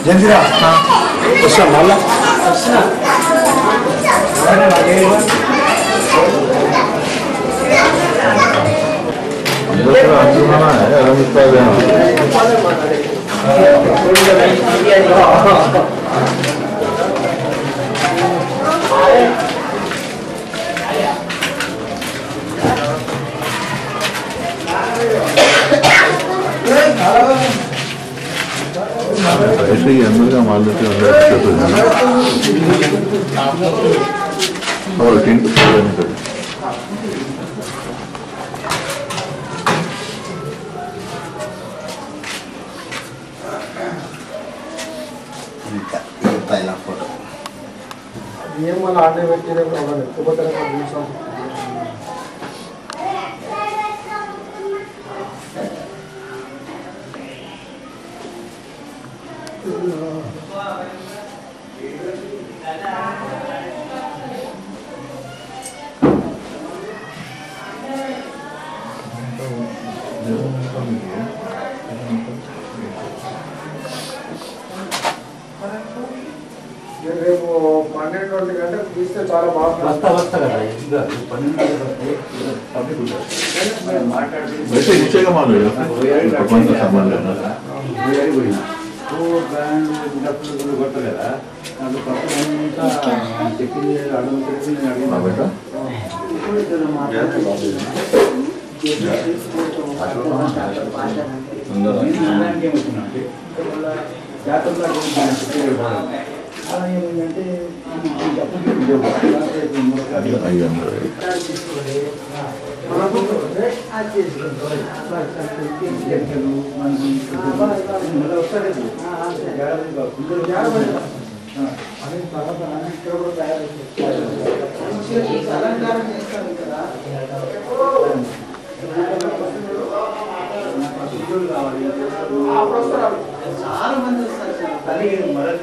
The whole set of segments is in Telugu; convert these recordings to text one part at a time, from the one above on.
జంతిరా వస్తా మళ్ళా ऐसे ही अंदर का माल लेते हैं और टीम पहला फोटो ये मला आने व्यक्ति ने प्रॉब्लम है तो बता रहा हूँ दूसरा రేపు 12 గంటలకు తీస్తే చాలా బాగా వస్తా కదా ఇంకా 12 పబ్లిక్ ఉంటారు वैसे नीचे का माल है भगवान का सामान लेना तो ब्रांड डॉक्टर కొడతారు కదా నాకు పక్కనంతా చెకింగ్ అడుగుతుంది हाँ बेटा అలా ఏమైందంటే आई अंदर చాలా మంది వస్తారు మరణ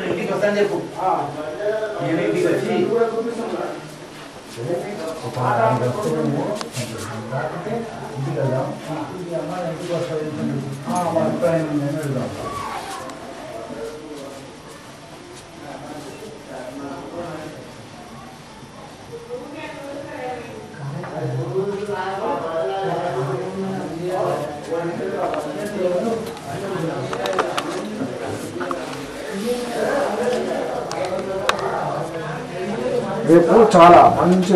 ఇంటికి వస్తాను చెప్పు నేను ఇంటికి వచ్చి రేపు చాలా మంచి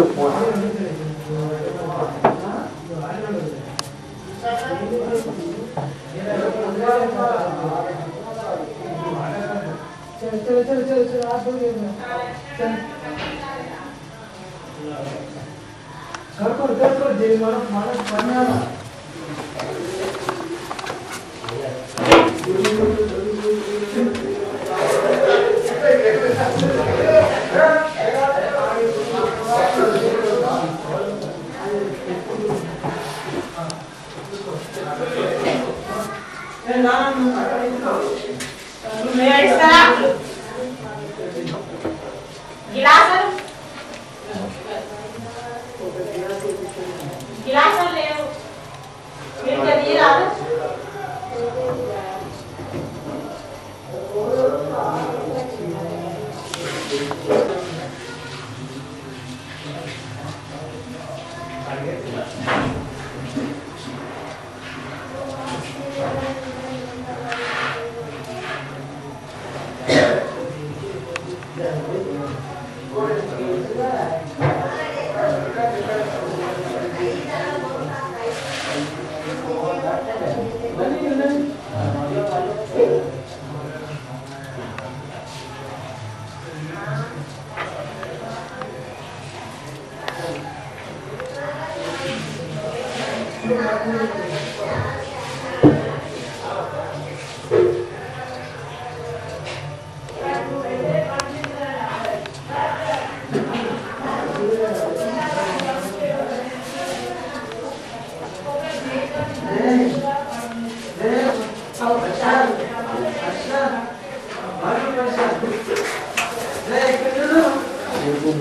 నాకు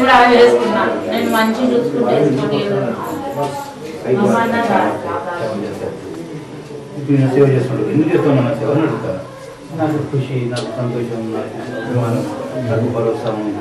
కూడా వేసుకున్నా నేను మంచిగా చూసుకుంటే సేవ చేస్తుంటారు. ఎందుకు చేస్తాం మన సేవ అని అడుగుతారు. నాకు ఖుషి, నాకు సంతోషం, నాకు అభిమానం, నాకు భరోసా ఉంది.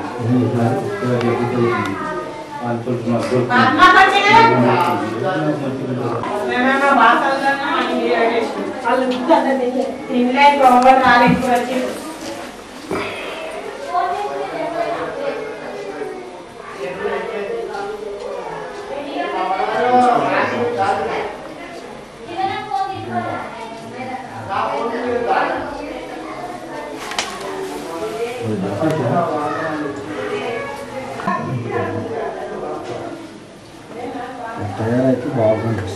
తయారైతే బాగుంటుంది.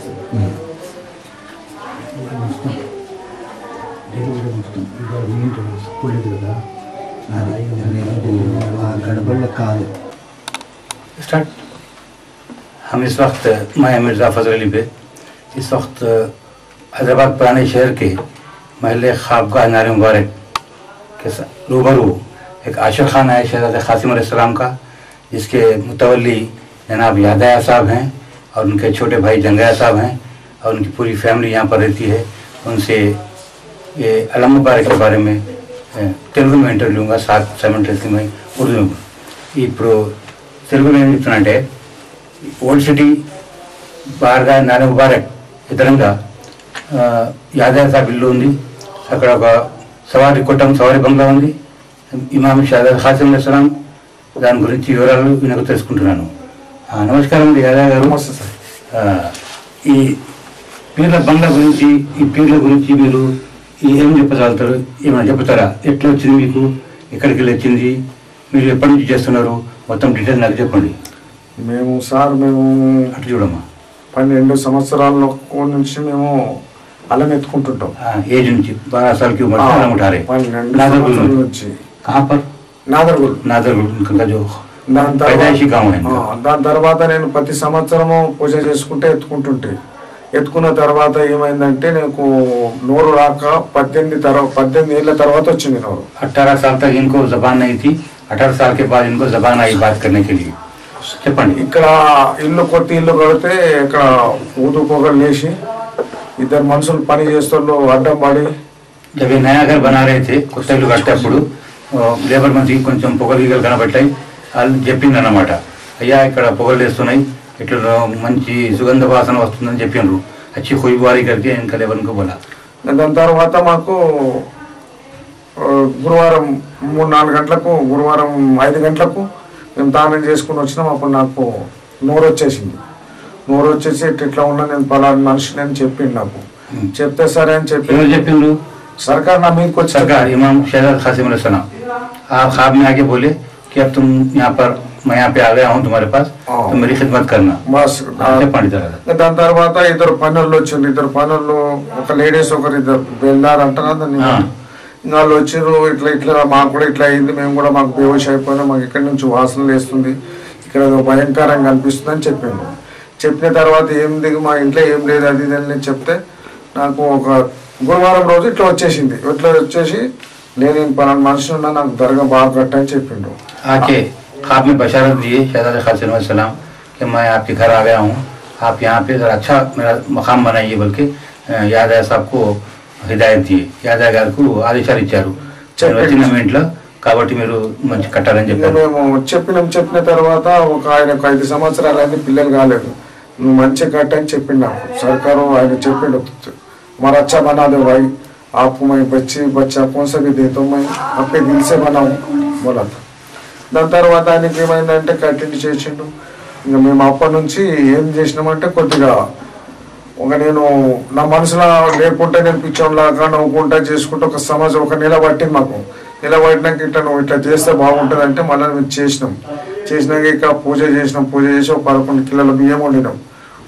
गड़बड़ काल स्टार्ट। हम इस वक्त मैं मिर्ज़ा फजल अली पे इस वक्त हैदराबाद पुराने शहर के महल्ले ख्वाबगाह नारे मुबारक के रूबरू एक आशिर खान है शहज़ादा क़ासिम अलैहिस्सलाम का, जिसके मुतवल्ली जनाब यादया साहब हैं और उनके छोटे भाई जंगया साहब हैं और उनकी पूरी फैमिली यहाँ पर रहती है। उनसे ये अलम मुबारक के बारे में తెలుగు में इंटरव्यू लूँगा, साथ साइमल्टेनियसली में उर्दू में। ఇప్పుడు తెలుగులో ఏం చెప్తున్నానంటే ఓల్డ్ సిటీ బార్గా నారే ముబారక్ ఇతరంగా యాదయ్య సాబ్ ఇల్లు ఉంది, అక్కడ ఒక సవారీ కొట్టం సవారీ బంగ్లా ఉంది, ఇమాం షహజాదా ఖాసిం అలైహిస్సలాం, దాని గురించి వివరాలు వినకు తెలుసుకుంటున్నాను. నమస్కారం అండి యాదయ్య గారు. ఈ పీర్ల బంగ్లా గురించి, ఈ పీర్ల గురించి మీరు ఏం చెప్పగలుగుతారు? ఏమైనా చెప్తారా? ఎట్లా వచ్చింది మీకు, ఎక్కడికి వెళ్ళి వచ్చింది, మీరు ఎప్పటి నుంచి చేస్తున్నారు, మొత్తం డీటెయిల్స్ నాకు చెప్పండి. మేము అటు చూడమ్మా. 12 సంవత్సరాల నుంచి మేము అల్లం ఎత్తుకుంటుంటాం. ఏజ్ నుంచి 12 साल की उम्र से अल्लाह उठा रहे। 12 సంవత్సరాల నుంచి. कहाँ पर? నాదర్గుల్. उनका जो पैदाइशी गाँव है। దాని తర్వాత నేను ప్రతి సంవత్సరము పూజ చేసుకుంటే ఎత్తుకుంటుంటే, ఎత్తుకున్న తర్వాత ఏమైందంటే నాకు నోరు రాక 18 ఏళ్ళ తర్వాత వచ్చింది నోరు. 18 साल तक इनको जबान नहीं थी, 18 साल के बाद इनको जबान आई बात करने के लिए। చెప్పండి. ఇక్కడ కొత్త ఇల్లు కడితే ఇక్కడ ఊదు పొగలు లేచి ఇద్దరు మనుషులు పని చేస్తూ అడ్డం పడి, जब ये नया घर बना रहे थे కొత్త ఇల్లు కట్టేటప్పుడు లేబర్ మంది కొంచెం పొగలు గీగలు కనబట్టాయి. వాళ్ళు చెప్పిందన్నమాట, అయ్యా ఇక్కడ పొగలు వేస్తున్నాయి, ఇట్లా మంచి సుగంధ వాసన వస్తుందని చెప్పిండ్రు. వచ్చి ఖుష్బువారీ కడితే ఇంకా లేబర్కు బోలా. దాని తర్వాత మాకు గురువారం 3-4 గంటలకు, గురువారం 5 గంటలకు మేము దానం చేసుకుని వచ్చినాం. అప్పుడు నాకు నోరు వచ్చేసింది. నోరు వచ్చేసి ఇట్లా ఉన్నా, నేను పలానా మనిషిని అని చెప్పిండు. నాకు చెప్తే సరే అని చెప్పిండ్రు. సర్కార్ నా మీదకి వచ్చి, सरकार इमाम शहजादा क़ासिम अलैहिस्सलाम आप ख्वाब में आके बोले कि अब तुम यहाँ पर, मैं यहाँ पे आ गया हूँ तुम्हारे पास, तो मेरी खिदमत करना. దాని తర్వాత ఇద్దరు పనులు వచ్చిండ్రు. ఇద్దరు పనులు, ఒక లేడీస్ ఒకరు ఇద్దరు వెళ్ళారంటారా దాన్ని. వాళ్ళు వచ్చిర్రు. ఇట్లా మాకు కూడా ఇట్లా అయింది, మేము కూడా మాకు బేవష్ అయిపోయినా, మాకు ఇక్కడి నుంచి వాసన లేస్తుంది, ఇక్కడ భయంకరంగా అనిపిస్తుంది అని చెప్పిండు. చెప్పిన తర్వాత ఏంది మా ఇంట్లో ఏం లేదు అది ఇది అని చెప్తే, నాకు ఒక గురువారం రోజు ఇట్లా వచ్చేసింది. ఇట్లా వచ్చేసి నేను పలానా మనిషి ఉన్నా, నాకు దర్గా బాగా కట్టని చెప్పిండు. आके ख्वाब में बशारत दिए शहजादा क़ासिम अलैहिस्सलाम कि मैं आपके घर आ गया हूँ, आप यहाँ पे ज़रा अच्छा मेरा मकाम बनाइए, बल्कि यादయ్య साहब को हिदायत दिए. యాదయ్య గారికి ఆదేశాలు ఇచ్చారు, వచ్చిన మీ ఇంట్లో కాబట్టి మీరు మంచి కట్టాలని చెప్పారు. మేము చెప్పిన తర్వాత ఒక ఆయనకు 5 సంవత్సరాలు అయింది, పిల్లలు కాలేదు, నువ్వు మంచిగా కట్టని చెప్పిండు నాకు. సర్కారు ఆయన చెప్పిండు, మరి अच्छा बना दो भाई, आप मैं बच्चा कौन सा भी देता हूँ, मैं अपने दिल से बनाऊँ बोला था. దాని తర్వాత ఆయనకి ఏమైందంటే కంటిన్యూ చేసిండు. ఇంకా మేము అప్పటి నుంచి ఏం చేసినామంటే, కొద్దిగా నేను నా మనసులో లేకుంటే నేను పిచ్చోన్లాగా నవ్వుకుంటా చేసుకుంటూ ఒక సమాజం ఒక నెల పట్టింది మాకు. నెల పట్టినాక ఇట్లా నువ్వు ఇట్లా చేస్తే బాగుంటుంది అంటే మళ్ళీ మేము చేసినాక ఇక పూజ చేసి ఒక 11 కిలోల బియ్యం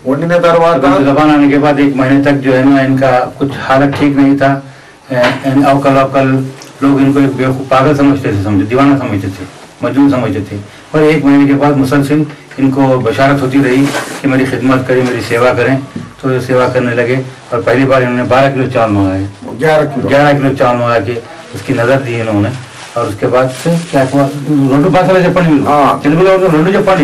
వండిన తర్వాత जबान आने के बाद 1 महीने तक जो है ना, इनका कुछ हालत ठीक नहीं था. अवकल लोग इनको एक बेवकूफ पागल समझते थे, दीवाना समझते थे. मजदूर समझते थे। और 1 महीने के बाद मुसलसल इनको बशारत होती रही कि मेरी खिदमत करें, मेरी सेवा करें, तो ये सेवा करने लगे। और पहली बार इन्होंने 12 किलो चावल मंगाए, 11 किलो चावल मंगा के उसकी नज़र दी इन्होंने। और उसके बाद से क्या हुआ, रोडू भाषा में చెప్పండి తెలుగులో रोडू చెప్పండి।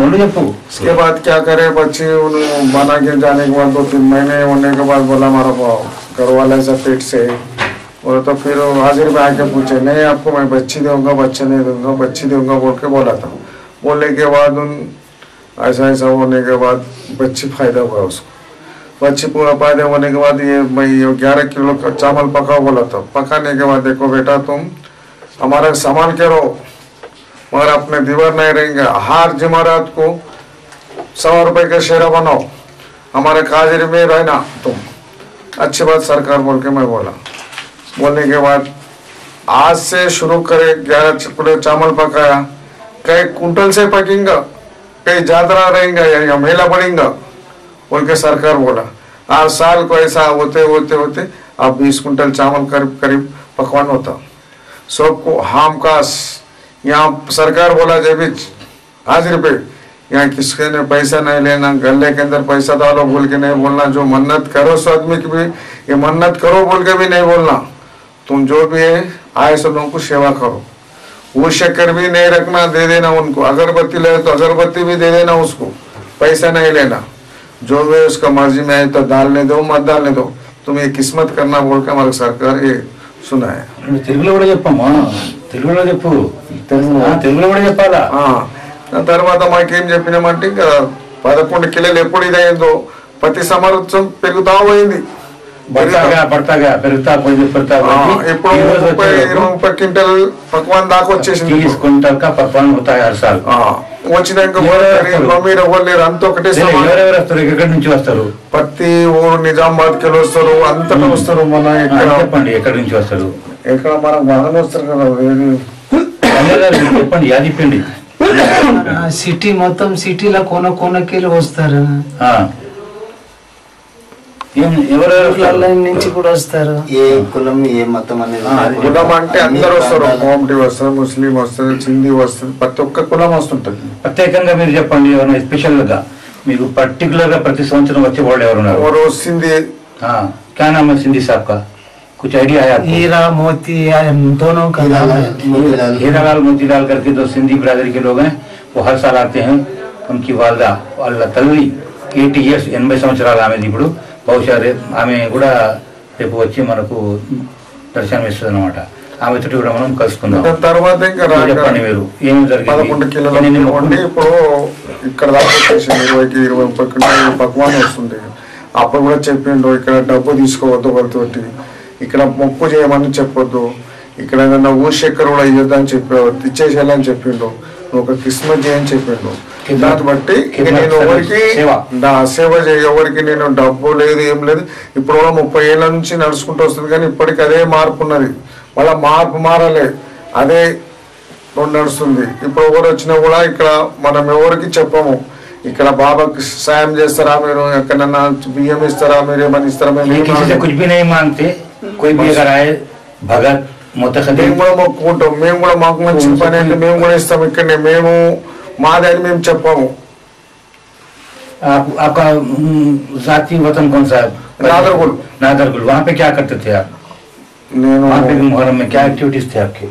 रोडू చెప్పు। उसके बाद क्या करे बच्चे उन्होंने बना के जाने के बाद 2-3 महीने होने के बाद बोला हमारा घर वाला ऐसा पेट से बोला। तो फिर हाजिर में आके पूछे, नहीं आपको मैं बच्ची दूंगा, बच्चे नहीं दूंगा, बच्ची दूंगा बोल के बोला था। बोलने के बाद उन ऐसा ऐसा होने के बाद बच्ची फायदा हुआ उसको। बच्ची पूरा फायदा होने के बाद ये मैं 11 किलो का चावल पका बोला था। पकाने के बाद देखो बेटा तुम हमारा संभाल के रहो, मगर अपने दीवार नहीं रहेंगे। हर जमारात को 100 रुपए का शेरा बनाओ, हमारे काजिर में रहना तुम। अच्छी बात सरकार बोल के मैं बोला। बोलने के बाद आज से शुरू करे 11 किलो चावल पकाया। कई कुंटल से पकेगा, कई जातरा रहेगा या मेला बढ़ेगा बोल के सरकार बोला। हर साल को ऐसा होते होते होते अब 20 कुंटल चावल करीब करीब पकवान होता सबको। हम काश यहाँ सरकार बोला जब हाजिर पे यहाँ किसके ने पैसा नहीं लेना, गले के अंदर पैसा डालो बोल के नहीं बोलना। जो मन्नत करो सो आदमी की भी ये मन्नत करो बोल के भी नहीं बोलना। तुम जो भी है आए सब लोगों को सेवा करो। वो शक्कर भी नहीं रखना, दे देना उनको। अगरबत्ती ले तो अगरबत्ती भी दे देना उसको, पैसा नहीं लेना। जो भी उसका मर्जी में आए तो डालने दो, मत डालने दो, तुम ये किस्मत करना बोल के हमारी सरकार ये सुना है। తెలుగులో కూడా చెప్పమ్మా, తెలుగులో చెప్పు, తెలుగులో కూడా చెప్పాలా। తర్వాత మాకేం చెప్పినామంటే ఇంకా 11 కిలోలు ఎప్పుడు ఇదైందో ప్రతి సంవత్సరం పెరుగుతా పోయింది। ఇప్పుడు 30 క్వింటల్ పక్వాన్ దాకా వచ్చేసింది। 30 क्विंटल का पकवान होता है हर साल। వచ్చినాక మమ్మీలు ఎవరు అంత ఒకటే ఎవరెవరు వస్తారు, ఎక్కడి నుంచి వస్తారు? ప్రతి ఊరు నిజామాబాద్ కి వస్తారు, అంతటా వస్తారు। మన చెప్పండి ఎక్కడి నుంచి వస్తారు? ఎక్కడ మనకు బాగానే వస్తారు కదా। చెప్పండి, యాది పిండి సిటీ మొత్తం సిటీలో కొన కొనకెళ్ళి వస్తారు, ఎవరెవరి నుంచి కూడా వస్తారు। ఏ కులం ఏ మతం అనేది కులం అంటే అందరు వస్తారు, మోమటి వస్తారు, ముస్లిం వస్తారు, సింధీ వస్తారు, ప్రతి ఒక్క కులం వస్తుంటది। ప్రత్యేకంగా మీరు చెప్పండి, ఎవరైనా స్పెషల్ గా మీకు పర్టికులర్ గా ప్రతి సంవత్సరం వచ్చే వాళ్ళు ఎవరున్నారు? और सिंधी क्या नाम है सिंधी साहब का, कुछ आइडिया है आपको? हीरा मोती दोनों का हीरालाल मोतीलाल करके 2 सिंधी बिरादरी के लोग हैं, वो हर साल आते हैं। उनकी वालदा अल्लाह तल्ली 80 years 80 సంవత్సరాలు ఆమెది। ఇప్పుడు బహుశా ఆమె కూడా రేపు వచ్చి మనకు దర్శనం ఇస్తుంది అనమాట। ఆమెతో కూడా మనం కలుసుకుందాం। తర్వాత ఇంకా చెప్పండి మీరు ఏం జరిగింది? 11 కిలోలు ఇప్పుడు ఇక్కడ దాకా వచ్చేసింది 20-30 క్వింటాలు పక్వాన్ వస్తుంది। అప్పుడు కూడా చెప్పిండు ఇక్కడ డబ్బు తీసుకోవద్దు వాళ్ళతోటి, ఇక్కడ మొక్కు చేయమని చెప్పొద్దు, ఇక్కడ ఏదన్నా ఊషెక్కర్ కూడా ఇవ్వద్దని చెప్పావు, ఇచ్చేసేయాలని చెప్పిండు, నువ్వు ఒక కిస్మత్ చేయని చెప్పిండు। దాన్ని బట్టి నేను ఎవరికి సేవ చేయ, ఎవరికి నేను డబ్బు లేదు ఏం లేదు। ఇప్పుడు 30 ఏళ్ళ నుంచి నడుచుకుంటూ వస్తుంది, కానీ ఇప్పటికి అదే మార్పు ఉన్నది, మళ్ళా మార్పు మారలే, అదే నడుస్తుంది। ఇప్పుడు ఎవరు వచ్చినా కూడా ఇక్కడ మనం ఎవరికి చెప్పము, ఇక్కడ బాబాకి సాయం చేస్తారా మీరు, ఎక్కడన్నా బియ్యం ఇస్తారా, మీరు ఏమని ఇస్తారా, మేము కూడా మొక్కుకుంటాం। మేము కూడా మాకు మంచి పని అంటే మేము కూడా ఇస్తాం, ఇక్కడనే మేము మాది అని మేము చెప్పాము। आपका जाति वतन कौन सा है? नादरगुल। नादरगुल, वहाँ पे क्या करते थे आप? वहाँ पे मुहर्रम में क्या एक्टिविटीज थे आपके?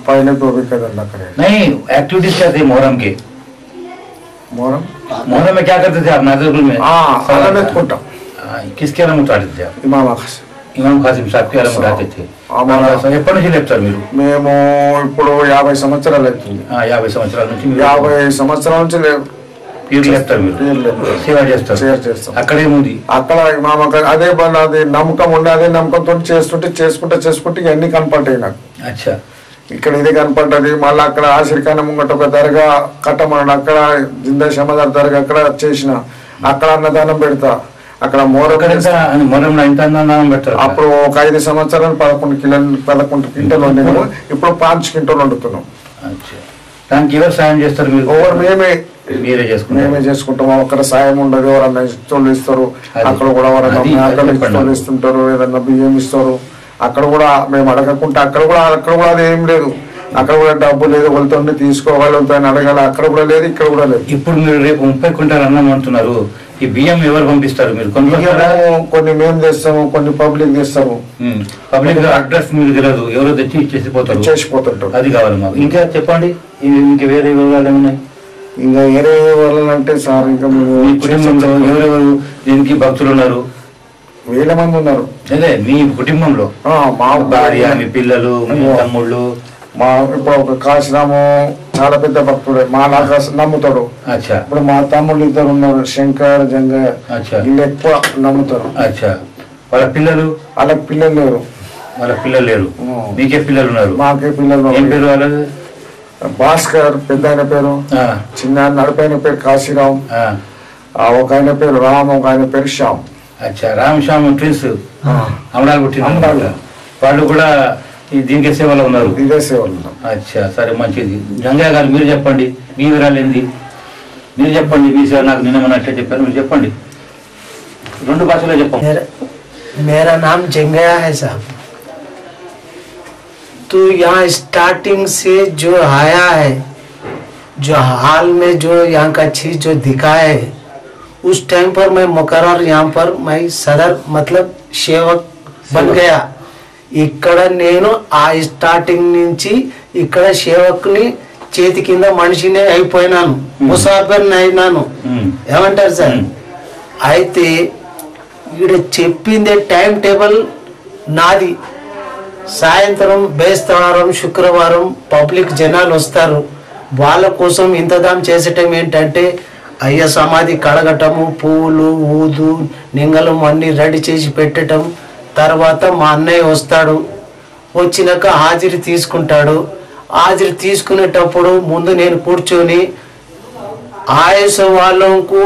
पहले तो अभी कदर ना करें। नहीं, एक्टिविटीज क्या थे मुहर्रम के? मुहर्रम में क्या करते थे आप नादरगुल में? किसके अलम उतारते थे आप? इमाम कासिम साहब के अलम उठाते थे। ఎప్పటి నుంచి లేపుతారు మీరు? మేము ఇప్పుడు 50 సంవత్సరాలు అవుతుంది। 50 సంవత్సరాల నుంచి 50 సంవత్సరాల నుంచి లేపుతారు మీరు, సేవ చేస్తారు। అక్కడేముంది? అక్కడ ఇమామ అదే అది నమ్మకం ఉండే, అదే నమ్మకంతో చేసుకుంటే ఇవన్నీ కనపడ్డాయి నాకు। అచ్చా, ఇక్కడ ఇది కనపడ్డది, మళ్ళీ అక్కడ ఆశీర్ఖాన ముంగట ఒక దర్గా కట్టమన్నాడు, అక్కడ జిందా షమదార్ దర్గా అక్కడ చేసిన, అక్కడ అన్నదానం పెడతా, అక్కడ అప్పుడు ఒక 5 సంవత్సరాలు 11 క్వింటల్ వండినాము, ఇప్పుడు 5 క్వింటల్ వండుతున్నాం। దానికి ఎవరు సాయం చేస్తారు మీరు? మేమే చేసుకుంటాం, అక్కడ సాయం ఉండదు, ఎవరన్నా ఇస్తోళ్ళు ఇస్తారు, అక్కడ కూడా ఎవరన్నా ఇస్తుంటారు, ఏదన్నా బియ్యం ఇస్తారు, అక్కడ కూడా మేము అడగకుంటే అక్కడ కూడా అది ఏం లేదు, అక్కడ కూడా డబ్బు లేదు, వాళ్ళతో తీసుకోవాళ్ళతో అడగాలి, అక్కడ కూడా లేదు, ఇక్కడ కూడా లేదు. ఇప్పుడు మీరు రేపు 30 క్వింటాలు అన్నం అంటున్నారు, ఈ బియ్యం ఎవరు పంపిస్తారు? మీరు కొన్ని మేము తెస్తాము, కొన్ని పబ్లిక్ తెస్తాము. పబ్లిక్ అడ్రస్ మీకు తెలియదు, ఎవరో తెచ్చి చేసిపోతుంటారు. అది కావాలి మాకు. ఇంకా చెప్పండి, ఇంకా వేరే వివరాలు ఏమున్నాయి? ఇంకా వేరే వాళ్ళంటే సార్ ఇంకా మీ కుటుంబంలో ఎవరెవరు దీనికి భక్తులు ఉన్నారు? వేల మంది ఉన్నారు. అదే మీ కుటుంబంలో మా భార్య, మీ పిల్లలు, మీ తమ్ముళ్ళు? మా ఇప్పుడు ఒక కాశీరాము చాలా పెద్ద భక్తుడు, మా నాకు నమ్ముతాడు. ఇప్పుడు మా తమ్ముళ్ళు 2 ఉన్నారు, శంకర్ జంగయ్య, వీళ్ళు ఎక్కువ నమ్ముతారు. వాళ్ళ పిల్లలు? వాళ్ళకి పిల్లలు లేరు. వాళ్ళ పిల్లలు లేరు. మీకే పిల్లలు ఉన్నారు? మాకే పిల్లలు. ఏం పేరు వాళ్ళది? భాస్కర్ పెద్ద ఆయన పేరు, చిన్న నడిపైన పేరు కాశీరాం, ఒక ఆయన పేరు రామ్, ఒక ఆయన పేరు శ్యామ్. రామ్ శ్యామ్ ట్విన్స్ అమరాలు పుట్టిన వాళ్ళు కూడా దీనికే సేవలో ఉన్నారు. ఇదే సేవలు ఉన్నారు. సరే, మంచిది. జంగయ్య గారు మీరు చెప్పండి, మీ వివరాలు ఏంది? మీరు చెప్పండి, మీ సేవ నాకు నిన్నమన్నట్లే చెప్పారు, మీరు చెప్పండి, 2 భాషలో చెప్పండి. मेरा नाम जंगया है साहब। तो यहाँ स्टार्टिंग से जो आया है, जो हाल में जो यहाँ का चीज जो दिखा है, उस टाइम पर मैं मुकर्रर यहाँ पर मैं सदर मतलब सेवक बन गया. ఇక్కడ నేను ఆ స్టార్టింగ్ నుంచి ఇక్కడ సేవకుని చేతి కింద మనిషినే అయిపోయినాను, ముసాఫిర్ని అయినాను. ఏమంటారు సార్? అయితే ఇక్కడ చెప్పిందే టైం టేబుల్ నాది. సాయంత్రం బేస్తవారం శుక్రవారం పబ్లిక్ జనాలు వస్తారు, వాళ్ళ కోసం ఇంతదాం చేసేటం ఏంటంటే అయ్య సమాధి కడగటము, పూలు ఊదు నింగలం అన్నీ రెడీ చేసి పెట్టడం. తర్వాత మా అన్నయ్య వస్తాడు, వచ్చినాక హాజరు తీసుకుంటాడు. హాజరు తీసుకునేటప్పుడు ముందు నేను కూర్చొని आयस वालों को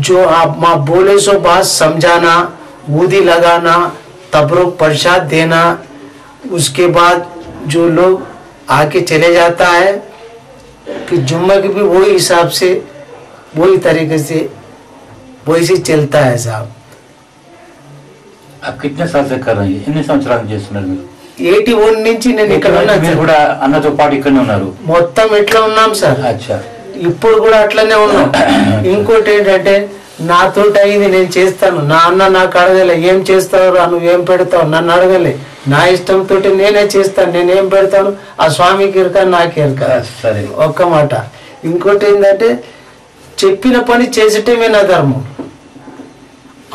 जो आप माँ बोले सो बात समझाना, ऊदी लगाना, तबरुक प्रसाद देना. उसके बाद जो लोग आके चले जाता है कि जुम्मे की भी वही हिसाब से वही तरीके से वही से चलता है साहब. आप कितने साल से कर रहे हैं? इतने సంవత్సరాలు చేస్తున్నారు మీరు? 81 నుంచి నేను ఇక్కడ ఉన్నాను. మీరు కూడా అన్నతో పాటు ఇక్కడనే ఉన్నారు? మొత్తం ఇట్లా ఉన్నాం సార్. అచ్చా, ఇప్పుడు కూడా అట్లనే ఉన్నాం. ఇంకోటి ఏంటంటే నాతో అయింది నేను చేస్తాను, నా అన్న నాకు అడగలే ఏం చేస్తావు రా, నువ్వు ఏం పెడతావు నన్ను అడగలే, నా ఇష్టంతో నేనే చేస్తాను, నేనేం పెడతాను ఆ స్వామికి ఇరక నాకు ఇరక. ఒక్క మాట. ఇంకోటి ఏంటంటే చెప్పిన పని చేసేటమే నా ధర్మం.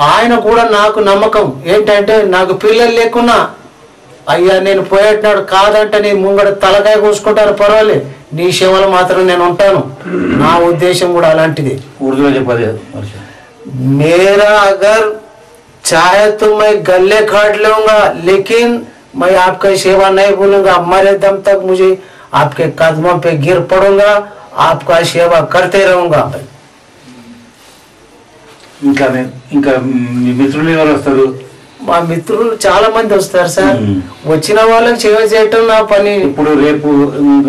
ఆయన కూడా నాకు నమ్మకం ఏంటంటే నాకు పిల్లలు లేకున్నా అయ్యా నేను పోయేటన్నాడు కాదంటే నీ ముంగడ తలకాయ కోసుకుంటారు పర్వాలేదు, నీ సేవలు మాత్రం నేను ఉంటాను. నా ఉద్దేశం కూడా అలాంటిది. ఉర్దూలో చెప్పాలి. मेरा अगर चाहे तो मैं गले काट लूंगा, लेकिन मैं आपका सेवा नहीं भूलूंगा. मरे दम तक मुझे आपके कदमों पे गिर पड़ूंगा, आपका सेवा करते रहूंगा. ఇంకా మీ మిత్రులు ఎవరు వస్తారు? మా మిత్రులు చాలా మంది వస్తారు సార్. వచ్చిన వాళ్ళకి సేవ చేయటం నా పని. ఇప్పుడు రేపు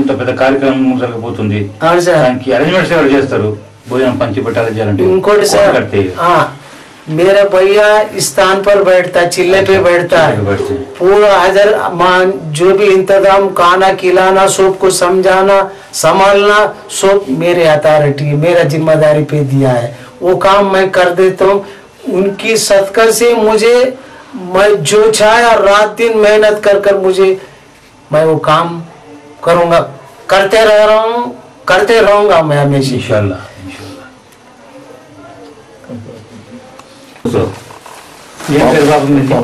ఇంత పెద్ద కార్యక్రమం జరగబోతుంది, దానికి అరేంజ్మెంట్స్ ఎవరు చేస్తారు? भोजन पंची बटाले जाने इंकोट सर मेरा भैया इस स्थान पर बैठता, चिल्ले पे बैठता है, पूरा हाजिर जो भी इंतजाम खाना खिलाना सबको समझाना संभालना सब मेरे अथॉरिटी मेरा जिम्मेदारी पे दिया है. वो काम मैं कर देता हूँ. उनकी सदका से मुझे मैं जो चाहे रात दिन मेहनत कर कर मुझे मैं वो काम करूँगा, करते रह रहा हूँ, करते रहूँगा मैं हमेशा इंशाल्लाह.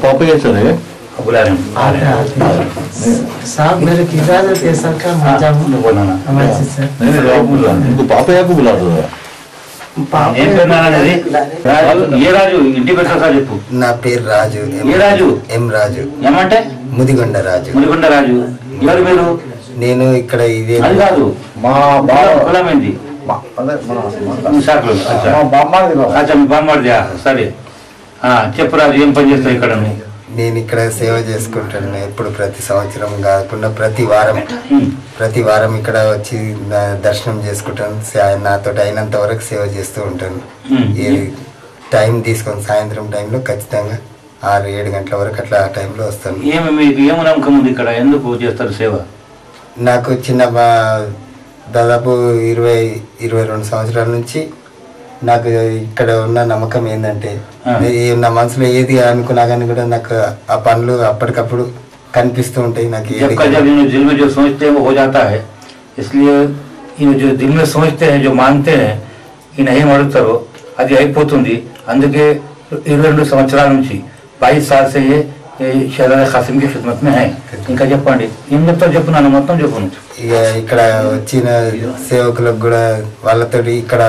पापा कैसे रहे? बुला रहे हैं साहब, मेरे की इजाजत है सर का मैं जाऊँ बोलाना नहीं पापा याको बुला रहे हैं. ఏ రాజు ఇంటి పేరు చెప్పు. నా పేరు రాజు. ఏ రాజు? ఎం రాజు. ఏమంటే ముదిగొండ రాజు. ముదిగొండ రాజు. ఎవరు మీరు? నేను ఇక్కడ ఇదే అది కాదు, మా పొలమైంది బామ్మడిదా? సరే చెప్పు రాజు, ఏం పని చేస్తావు ఇక్కడ? నేను ఇక్కడ సేవ చేసుకుంటాను. ఎప్పుడు ప్రతి సంవత్సరం కాకుండా ప్రతి వారం ఇక్కడ వచ్చి దర్శనం చేసుకుంటాను. నాతో అయినంత వరకు సేవ చేస్తూ ఉంటాను. ఏ టైం తీసుకొని సాయంత్రం టైంలో ఖచ్చితంగా 6-7 గంటల వరకు అట్లా ఆ టైంలో వస్తాను. మీకు ఏమి నమ్మకం ఉంది ఇక్కడ? ఎందుకు చేస్తారు సేవ? నాకు దాదాపు 22 సంవత్సరాల నుంచి నాకు ఇక్కడ ఉన్న నమ్మకం ఏంటంటే నా మనసులో ఏది అనుకున్నా కానీ కూడా నాకు ఆ పనులు అప్పటికప్పుడు కనిపిస్తూ ఉంటాయి నాకు दिल में जो सोचते हैं वो हो जाता है इसलिए जो दिल में सोचते हैं जो मानते हैं ఈయన ఏం అడుగుతారో అది అయిపోతుంది. అందుకే 22 సంవత్సరాల నుంచి 22 साल से ये షహజాదా ఖాసిం కి ఖిద్మత్ మే హై. ఇంకా చెప్పండి, ఏం చెప్తారు చెప్పు, నన్ను మొత్తం చెప్పు. ఇక ఇక్కడ వచ్చిన సేవకులకు కూడా వాళ్ళతోటి ఇక్కడ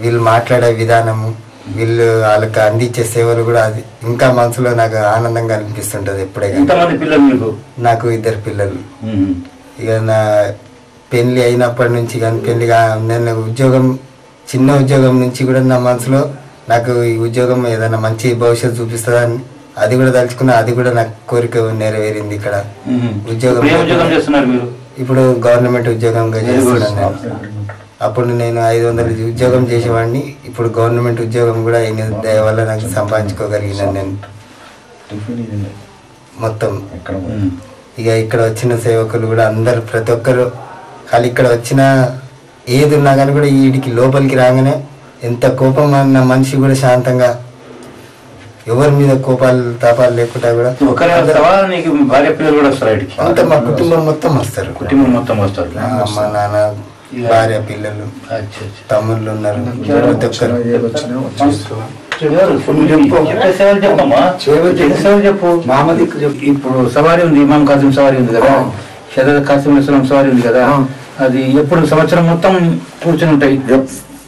వీళ్ళు మాట్లాడే విధానము, వీళ్ళు వాళ్ళకి అందించే సేవలు కూడా అది ఇంకా మనసులో నాకు ఆనందంగా అనిపిస్తుంటది. ఎప్పుడే నాకు 2 పిల్లలు. ఇక నా పెళ్లి అయినప్పటి నుంచి కానీ పెళ్లిగా నేను చిన్న ఉద్యోగం నుంచి కూడా నా మనసులో నాకు ఈ ఉద్యోగం ఏదైనా మంచి భవిష్యత్తు చూపిస్తుందని అది కూడా తలుచుకున్నా. అది కూడా నాకు కోరిక నెరవేరింది. ఇక్కడ ఉద్యోగం ఇప్పుడు గవర్నమెంట్ ఉద్యోగంగా చేస్తున్నాను. అప్పుడు నేను 500 ఉద్యోగం చేసేవాడిని. ఇప్పుడు గవర్నమెంట్ ఉద్యోగం కూడా దయ వల్ల నాకు సంపాదించుకోగలిగినాను నేను మొత్తం. ఇక ఇక్కడ వచ్చిన సేవకులు కూడా అందరు ప్రతి ఒక్కరు ఖాళీ ఇక్కడ వచ్చిన ఏది ఉన్నా కానీ కూడా వీడికి లోపలికి రాగానే ఎంత కోపం అన్న మనిషి కూడా శాంతంగా ఎవరి మీద కోపాలు తాపాలు లేకుండా కూడా అంత మా కుటుంబం మొత్తం వస్తారు. మా నాన్న, భార్య, పిల్లలు, తమ్ముళ్ళు ఉన్నారు. ప్రతి ఒక్కరు ఇప్పుడు సవారీ ఉంది, ఇమాం కాసిం సవారీ ఉంది కదా, షహజాదా ఖాసిం అస్సలాం సవారీ ఉంది కదా, అది ఎప్పుడు సంవత్సరం మొత్తం కూర్చొని ఉంటాయి.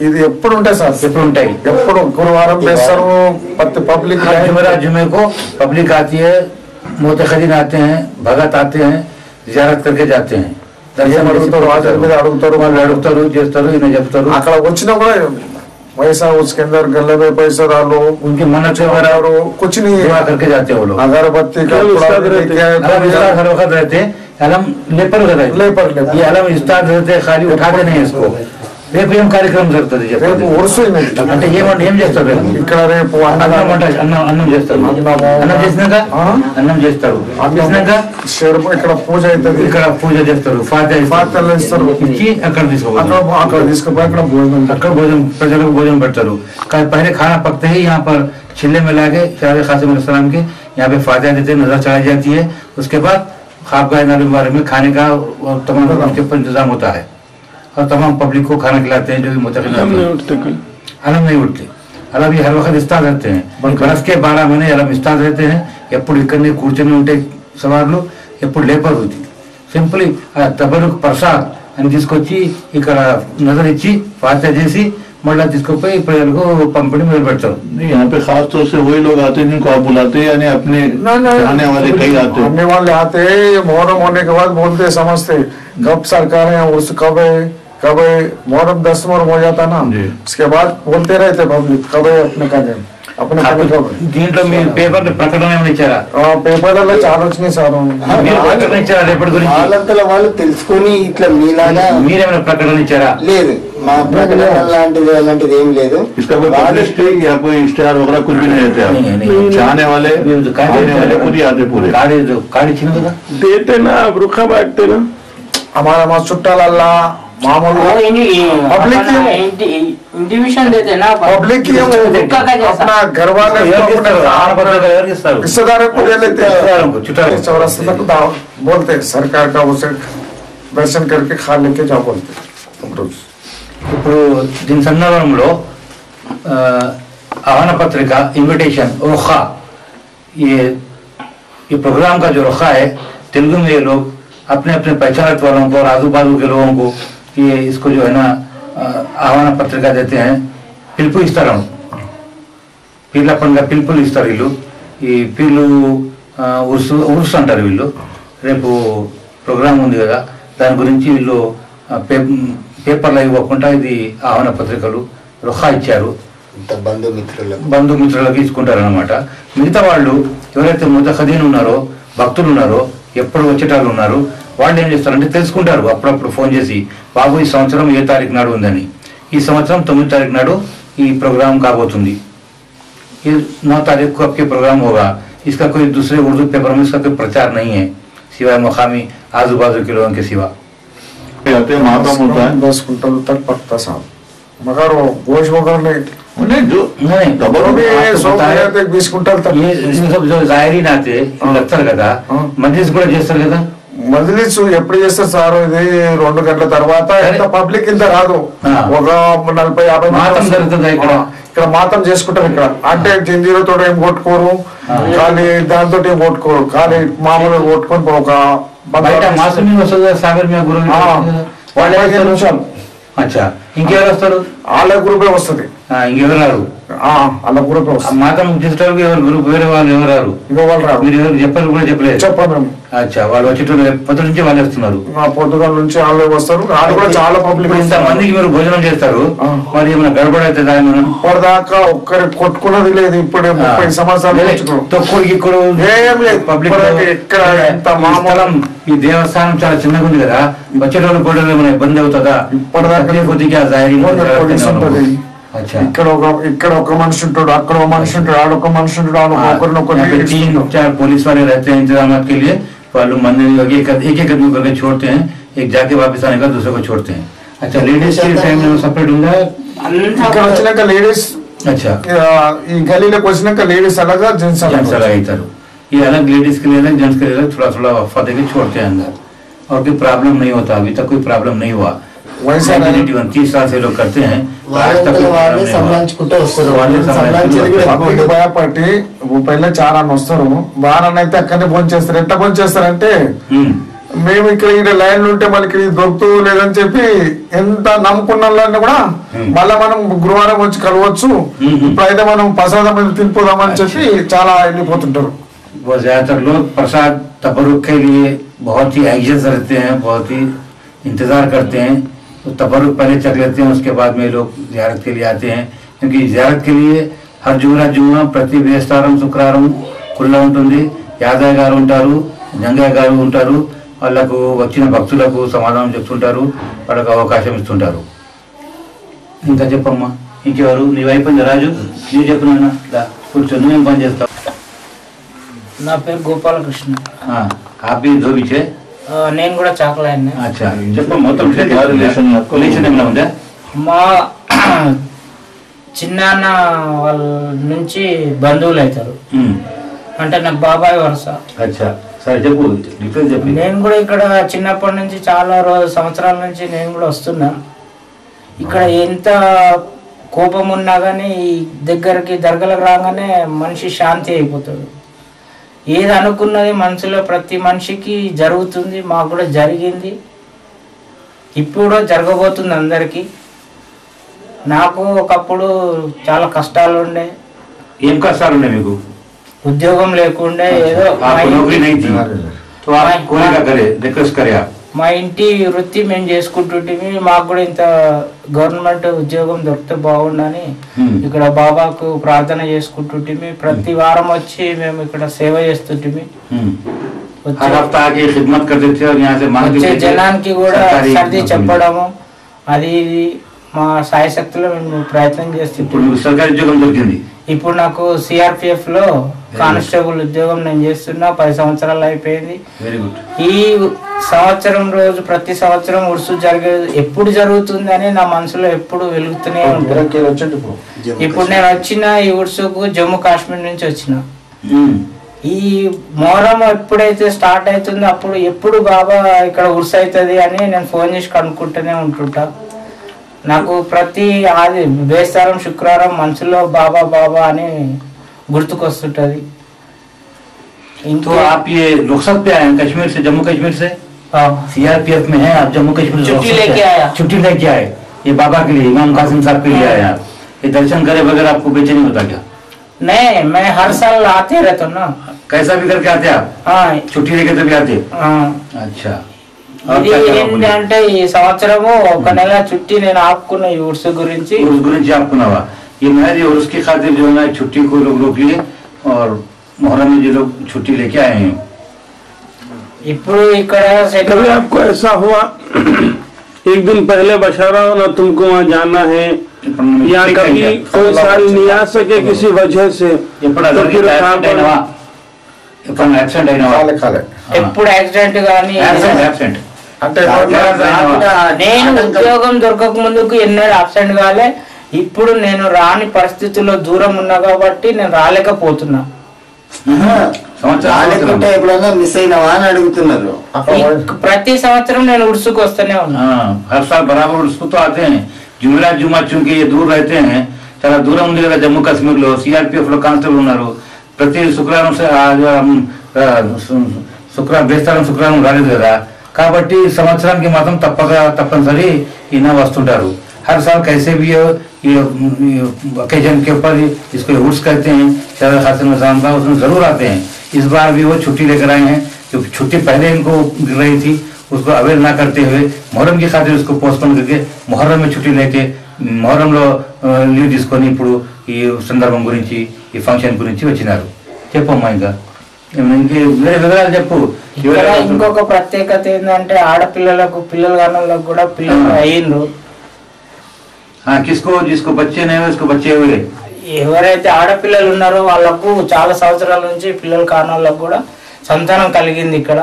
ఇది ఎప్పుడు ఉంటాయి సార్? ఎప్పుడు ఉంటాయి? ఎప్పుడు గురువారం చేస్తారు. పబ్లిక్ जुमे को पब्लिक आती है, मोतखदीन आते हैं, भगत आते हैं, जियारत करके जाते हैं. అడుగుతారు, హాజరు మీద అడుగుతారు, వాళ్ళు అడుగుతారు, చేస్తారు, ఈయన చెప్తారు. అక్కడ వచ్చినా కూడా पैसा उसके अंदर गले में पैसा डालो, उनकी मन्नत और कुछ नहीं करके जाते हैं वो लोग. अगरबत्ती का हर वक्त रहते अलम लेपर ये अलम इस्ताद रहते, खाली उठाते नहीं इसको. రేపు ఏం కార్యక్రమం జరుగుతుంది అంటే ఏం చేస్తారు? ఇక్కడ రేపు అన్నం చేస్తారు. అన్నం చేసినాక అన్నం చేస్తారు. ఇక్కడ పూజ అవుతుంది, ఇక్కడ పూజ చేస్తారు, ఫాతిహలు ఇస్తారు, ఇచ్చి అక్కడ తీసుకుపోయి అక్కడ భోజనం ప్రజలకు భోజనం పెడతారు. पहले खाना पकते ही यहाँ पर चिल्ले में लाके शहजादा खासिम अलैहिस्सलाम के यहाँ पे फातिहा देते, नजर चढ़ाई जाती है. उसके बाद खाबगाह बारे में खाने का तमाम उसके ऊपर इंतजाम होता है और तमाम पब्लिक को खाना खिलाते हैं. जो भी मुतक़िन अलम नहीं उठते. अलम ये हर वक्त इस्ताद रहते हैं. बरस के 12 महीने अलम इस्ताद रहते हैं. ఎప్పుడు ఇక్కడనే కూర్చొని ఉంటే సవార్లు, ఎప్పుడు లేపర్ ఉంది. సింపుల్ తబరుక్ ప్రసాద్ అని తీసుకొచ్చి ఇక్కడ నజర్ ఇచ్చి ఫాతిహా చేసి మళ్ళీ తీసుకుపోయి ప్రజలకు పంపిణీ మొదలు పెడతారు. यहाँ पे खास तौर से वही लोग आते हैं जिनको आप बुलाते हैं, यानी अपने आने वाले कई आते हैं. आने वाले आते हैं, मुहर्रम होने के बाद बोलते समझते कब सरकार है उस कब मुहर्रम 10 मुहर्रम हो जाता ना, उसके बाद बोलते रहते पब्लिक कब अपने का దీంట్లో మీరు పేపర్ ప్రకటన ఏమైనా ఇచ్చారా? పేపర్లలో చాలా వచ్చినాయి సార్. ప్రకటన ఇచ్చారా రేపటి గురించి? వాళ్ళంతలో వాళ్ళు తెలుసుకొని ఇట్లా మీలాగా మీరేమైనా ప్రకటన ఇచ్చారా? లేదు, మా ప్రకటన అలాంటిది ఏం లేదు. इश्तेहार वगैरह कुछ भी नहीं रहते. चाहने वाले खुद ही आते पूरे कार्ड ఇచ్చిన కదా देते ना, अब रुखा बांटते ना. हमारा మా చుట్టాలల్లా मामूलू पब्लिक इंडिविजुअल देते ना, पब्लिक की अपना घर वाले रिश्तेदारों को ले लेते हैं. चौरास्ते तक बोलते सरकार का उसे दर्शन करके खा लेके जा बोलते. ఇప్పుడు దీని సందర్భంలో आह्वान पत्रिका इन्विटेशन रुखा, ये प्रोग्राम का जो रुखा है, तेलुगु में ये लोग अपने अपने पहचानत वालों को और आजू बाजू के लोगों को ये इसको जो है ना आह्वान पत्रिका देते हैं. पिल्पु इस्तारम पीला पंडा पिल्पुल इस्तार వీళ్ళు ఈ పీలు ఉరుసు అంటారు. వీళ్ళు రేపు ప్రోగ్రామ్ ఉంది కదా, దాని గురించి వీళ్ళు పేపర్లు ఇవ్వకుండా ఇది ఆహ్వాన పత్రికలు రుఖా ఇచ్చారు. బంధుమిత్రులకు ఇచ్చుకుంటారు అనమాట. మిగతా వాళ్ళు ఎవరైతే ముతఖదీన్ ఉన్నారో, భక్తులు ఉన్నారో, ఎప్పుడు వచ్చేటాళ్ళు ఉన్నారు, వాళ్ళు ఏం చేస్తారంటే తెలుసుకుంటారు అప్పుడప్పుడు ఫోన్ చేసి, బాబు ఈ సంవత్సరం ఏ తారీఖు నాడు ఉందని. ఈ సంవత్సరం 9 तारीख నాడు ఈ ప్రోగ్రాम కాబోతుంది. ये 9 तारीख को आपके प्रोग्राम होगा. इसका कोई दूसरे उर्दू पेपर में इसका कोई प्रचार नहीं है सिवाय मकामी आजू बाजू के लोगों के सिवा। आते मातम होता है 10 कुंटल तक पकता साहब, मगर वो गोश्त वगैरह नहीं, नहीं जो नहीं वो भी 20 कुंटल तक। ये इसमें सब जो जाहिरी नाते లక్షలు కదా, మజ్లిస్ కూడా చేస్తారు కదా. మజ్లిస్ ఎప్పుడు చేస్తారు సార్? ఇది 2 గంటల తర్వాత ఎంత పబ్లిక్ ఇంత రాదు, ఒక 40-50 మాతం జరుగుతుంది ఇక్కడ. ఇక్కడ మాత్రం చేసుకుంటారు ఇక్కడ, అంటే జంజీరతో ఏం కొట్టుకోరు, కానీ దాంతో ఏం కొట్టుకోరు, కానీ మామూలుగా కొట్టుకొని ఒక బయట మాసం మీద వస్తుంది సాగర్ మీద గురు 15 నిమిషాలు. అచ్చా, ఇంకెవరు వస్తారు? వాళ్ళ గ్రూపే వస్తుంది, ఇంకెవరు రారు? వాళ్ళ గ్రూపే వస్తుంది. మాత్రం చేసేటప్పుడు ఎవరు గ్రూప్ వేరే వాళ్ళు ఎవరు రారు? ఇంకా వాళ్ళు రారు. మీరు ఎవరు చెప్పారు కూడా చెప్పలేదు? చెప్పాను మేము. అచ్చా, వాళ్ళు వచ్చేటప్పుడు పొద్దు నుంచి వాళ్ళు వస్తున్నారు, పొద్దుగాల నుంచి వాళ్ళే వస్తారు. వాళ్ళు కూడా చాలా పబ్లిక్. ఇంత మందికి మీరు భోజనం చేస్తారు, మరి ఏమైనా గడబడి అవుతుందా? ఇప్పటిదాకా ఒక్కరి కొట్టుకున్నది లేదు. ఇప్పుడు 30 సంవత్సరాలు తొక్కుడు గిక్కుడు ఏం లేదు. ఇక్కడ ఎంత మామూలం. ఈ దేవస్థానం చాలా చిన్నగా ఉంది కదా, వచ్చేటప్పుడు కూడా ఏమైనా ఇబ్బంది అవుతుందా? ఇప్పటిదాకా కొద్దిగా ఇక్కడ ఒక మనిషి ఉంటాడు, అక్కడ ఒక మనిషి ఉంటాడు, ఆడొక మనిషి ఉంటాడు, ఒకరినొకరు पुलिस वाले रहते हैं इंतजाम के लिए, వాళ్ళు మంది एक एक आदमी करके छोड़ते हैं, एक जाके वापस आने का दूसरे को छोड़ते हैं. अच्छा, लेडीज के टाइम में सेपरेट ఉందా? ఇక్కడ వచ్చినాక లేడీస్, अच्छा ఈ గలీలోకి వచ్చినాక లేడీస్ అలాగా జెంట్స్ अलग అవుతారు. ये अलग लेडीज के लिए अलग, जेंट्स के लिए अलग, थोड़ा थोड़ा वफा देके छोड़ते हैं अंदर, और कोई प्रॉब्लम नहीं होता. अभी तक कोई प्रॉब्लम नहीं हुआ. 30 साल से लोग करते हैं, आज तक భయపట్టి పైన చాలా వస్తారు. వారాన్ని అయితే అక్కడనే భోజనం చేస్తారు. ఎట్లా భోజనం చేస్తారంటే, మేము ఇక్కడ లైన్లు ఉంటే మనకి దొరుకుతూ లేదని చెప్పి ఎంత నమ్ముకున్న కూడా మళ్ళా మనం గురువారం వచ్చి కలవచ్చు, ఇప్పుడైతే మనం ప్రసాదం తినిపోదామని చెప్పి చాలా వెళ్ళిపోతుంటారు. वो ज्यादातर लोग प्रसाद तबरुक के लिए बहुत ही एंग्जियस रहते हैं, बहुत ही इंतजार करते हैं. तो तबरुक पहले चख लेते हैं, उसके बाद में लोग ज़ियारत के लिए आते हैं. क्योंकि ज़ियारत के लिए हर जुम्मा ప్రతి బేస్తారం శుక్రవారం కుల్లా ఉంటుంది. యాదయ్య గారు ఉంటారు, జంగయ్య గారు ఉంటారు. వాళ్ళకు వచ్చిన భక్తులకు సమాధానం చెప్తుంటారు, వాళ్ళకు అవకాశం ఇస్తుంటారు. ఇంకా చెప్పమ్మా, ఇంకెవరు? నీ అయిపోయింది రాజు, నువ్వు చెప్పినా కూర్చో, నువ్వేం పని చేస్తావు? నా పేరు గోపాలకృష్ణ. కాపీ ధోబిచే, నేను కూడా చాకలాయన్ని. అచ్చా, చెప్పమ్మా, మొత్తం రిలేషన్ ఏమైనా ఉందా? మా చిన్నాన్న వాళ్ళ నుంచి బంధువులు అవుతారు, అంటే నాకు బాబాయ్ వరుస. అచ్చా, సరే చెప్పు, డీటెయిల్స్ చెప్పు. నేను కూడా ఇక్కడ చిన్నప్పటి నుంచి చాలా సంవత్సరాల నుంచి నేను కూడా వస్తున్నా. ఇక్కడ ఎంత కోపం ఉన్నా కానీ దగ్గరికి దర్గలకు రాగానే మనిషి శాంతి అయిపోతాడు. ఏది అనుకున్నది మనసులో ప్రతి మనిషికి జరుగుతుంది, మాకు కూడా జరిగింది, ఇప్పుడు జరగబోతుంది అందరికీ. నాకు ఒకప్పుడు చాలా కష్టాలు ఉండే. ఏం కష్టాలు ఉన్నాయి మీకు? ఉద్యోగం లేకుండే, ఏదో మా ఇంటి వృత్తి మేము చేసుకుంటుంటే మాకు కూడా ఇంత గవర్నమెంట్ ఉద్యోగం దొరికితే బాగుండని ఇక్కడ బాబాకు ప్రార్థన చేసుకుంటుంటే ప్రతి వారం వచ్చి మేము ఇక్కడ సేవ చేస్తుంటే వచ్చే జనానికి కూడా సర్ది చెప్పడము, అది మా సాయశక్తిలో మేము ప్రయత్నం చేస్తున్నాం. ఇప్పుడు నాకు సిఆర్పిఎఫ్ లో కానిస్టేబుల్ ఉద్యోగం నేను చేస్తున్నా, 10 సంవత్సరాలు అయిపోయింది. ఈ సంవత్సరం రోజు ప్రతి సంవత్సరం ఉరుసు జరిగేది ఎప్పుడు జరుగుతుంది అని నా మనసులో ఎప్పుడు వెలుగుతూనే ఉంటుంది. ఇప్పుడు నేను వచ్చిన ఈ ఉరుసుకు జమ్మూ కాశ్మీర్ నుంచి వచ్చిన. ఈ మొహరం ఎప్పుడైతే స్టార్ట్ అవుతుందో అప్పుడు ఎప్పుడు బాబా ఇక్కడ ఉరుసు అవుతుంది అని నేను ఫోన్ చేసి కనుక్కుంటూనే ఉంటుంటా. నాకు ప్రతి ఆది బేస్తారం శుక్రవారం మనసులో బాబా బాబా అని గుర్తుకొస్తుంటది. तो आप ये रुखसत पे आए हैं कश्मीर से, जम्मू कश्मीर से? सीआरपीएफ में है आप, जम्मू कश्मीर छुट्टी लेके आया, छुट्टी लेके आए ये बाबा के लिए, इमाम कासिम साहब के लिए आए आप. ये दर्शन करे बगैर आपको बेचैनी होता क्या? नहीं, मैं हर साल आते रहता हूँ ना. कैसा भी करके आते आप? हाँ, छुट्टी लेके तभी आते. अच्छा, ఇది ఏంటంటే ఈ సంవత్సరము ఒక నెల చుట్టి నేను ఆపుకున్న ఈ ఉర్సు గురించి. ఆపుకున్నావా? ये महज और उसकी खातिर जो है ना छुट्टी को लोग रोक लिए और मुहर्रम में जो लोग छुट्टी लेके आए हैं. ఇప్పుడు ఇక్కడ कभी आपको ऐसा हुआ एक दिन पहले बशारा ना तुमको वहाँ जाना है, या कभी कोई साल नहीं आ सके किसी वजह से, तो फिर యాక్సిడెంట్ అయిన ఎప్పుడు యాక్సిడెంట్ కానీ అంటే నేను ఉద్యోగం దొరకక ముందుకు ఎన్నడూ అబ్సెంట్ కాలే. ఇప్పుడు నేను రాని పరిస్థితుల్లో దూరం ఉన్నా కాబట్టి నేను రాలేకపోతున్నా. ఎప్పుడన్నా మిస్ అయినావా అని అడుగుతున్నారు. ప్రతి సంవత్సరం నేను ఉడుసుకు వస్తూనే ఉన్నా. हर साल बराबर उड़सू तो आते हैं. जुमेरात जुम्मा चूंकि ये दूर रहते हैं, చాలా దూరం ఉంది కదా జమ్మూ కాశ్మీర్లో. సిఆర్పిఎఫ్ లో కానిస్టేబుల్ ఉన్నారు. ప్రతి శుక్రవారం బేస్తారం శుక్రవారం రాలేదు కదా, కాబట్టి సంవత్సరానికి మాత్రం తప్పనిసరి ఈయన వస్తుంటారు. हर साल कैसे भी हो ये ओकेजन के ऊपर इसको रूट्स कहते हैं, शहर खासिन का उसमें जरूर आते हैं. इस बार भी वो छुट्टी लेकर आए हैं. जो छुट्टी पहले इनको गिर रही थी उसको अवेल ना करते हुए मुहर्रम की खातिर उसको पोस्टपोन करके मुहर्रम में छुट्टी लेके ముహర్రంలో లీవ్ తీసుకొని ఇప్పుడు ఈ సందర్భం గురించి ఈ ఫంక్షన్ గురించి వచ్చినారు. చెప్పమ్మా ఇంకా వేరే వివరాలు చెప్పు. ఇంకొక ప్రత్యేకత ఏంటంటే ఆడపిల్లలకు పిల్లలు కానోళ్ళకు కూడా పిల్లలు అయ్యిండ్రు. కిస్కో జిస్కో బచ్చే నే ఉస్కో బచ్చే హుए. ఎవరైతే ఆడపిల్లలు ఉన్నారో వాళ్ళకు చాలా సంవత్సరాల నుంచి పిల్లలు కానోళ్ళకు కూడా సంతానం కలిగింది. ఇక్కడ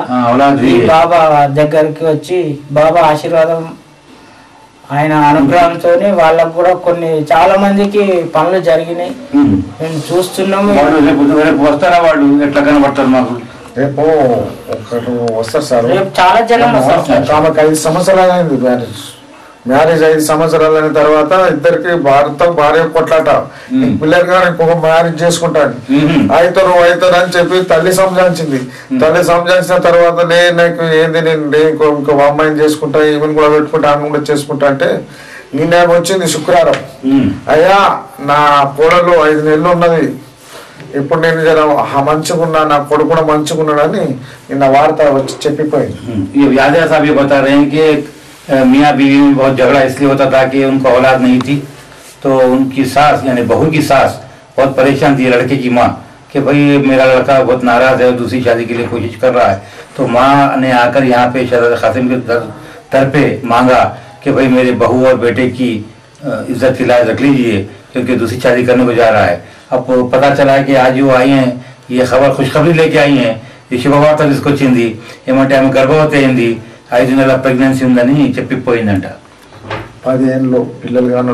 ఈ బాబా దగ్గరికి వచ్చి బాబా ఆశీర్వాదం ఆయన అనుగ్రహంతో వాళ్ళకు కూడా కొన్ని చాలా మందికి పనులు జరిగినాయి. మేము చూస్తున్నాము. వస్తారా వాళ్ళు ఎట్లా కనబడతారు మాకు? రేపు ఒకరు వస్తారు సార్. రేపు చాలా జనం వస్తారు. ఆమెకు 5 సంవత్సరాలు అయింది మ్యారేజ్ 5 సంవత్సరాలు అయిన తర్వాత ఇద్దరికి భార్య కొట్లాట. పిల్లలు గారు ఇంకొక మ్యారేజ్ చేసుకుంటాడు. అవుతారు అని చెప్పి తల్లి సంజాయించింది. తల్లి సంజాయించిన తర్వాత నాకు ఏంది నేను ఇంకో అమ్మాయిని చేసుకుంటా, ఈమెను కూడా పెట్టుకుంటా, ఆమె కూడా చేసుకుంటా అంటే నిన్న వచ్చింది శుక్రవారం. అయ్యా నా కోడలు 5 నెలలు ఉన్నది, ఇప్పుడు నేను జర మంచిగున్నా, నా కొడుకు కూడా మంచిగున్నాడని నిన్న వార్త వచ్చి చెప్పిపోయింది. मियाँ बीवी में बहुत झगड़ा इसलिए होता था कि उनको औलाद नहीं थी, तो उनकी सास यानी बहू की सास बहुत परेशान थी लड़के की माँ कि भाई मेरा लड़का बहुत नाराज है, दूसरी शादी के लिए कोशिश कर रहा है. तो माँ ने आकर यहाँ पे शहजादा कासिम के दर पे मांगा कि भाई मेरे बहू और बेटे की इज्जत की लाज रख लीजिए क्योंकि दूसरी शादी करने को जा रहा है. अब पता चला है कि आज वो आई हैं, ये खबर खुशखबरी लेके आई हैं. ये शुभवार्ता जिसको चिंदी ఏమంటే ఆమె గర్భవతి అయింది, 5 నెలల ప్రెగ్నెన్సీ ఉందని చెప్పిపోయిందంట. 10 ఏళ్ళు పిల్లలు కాని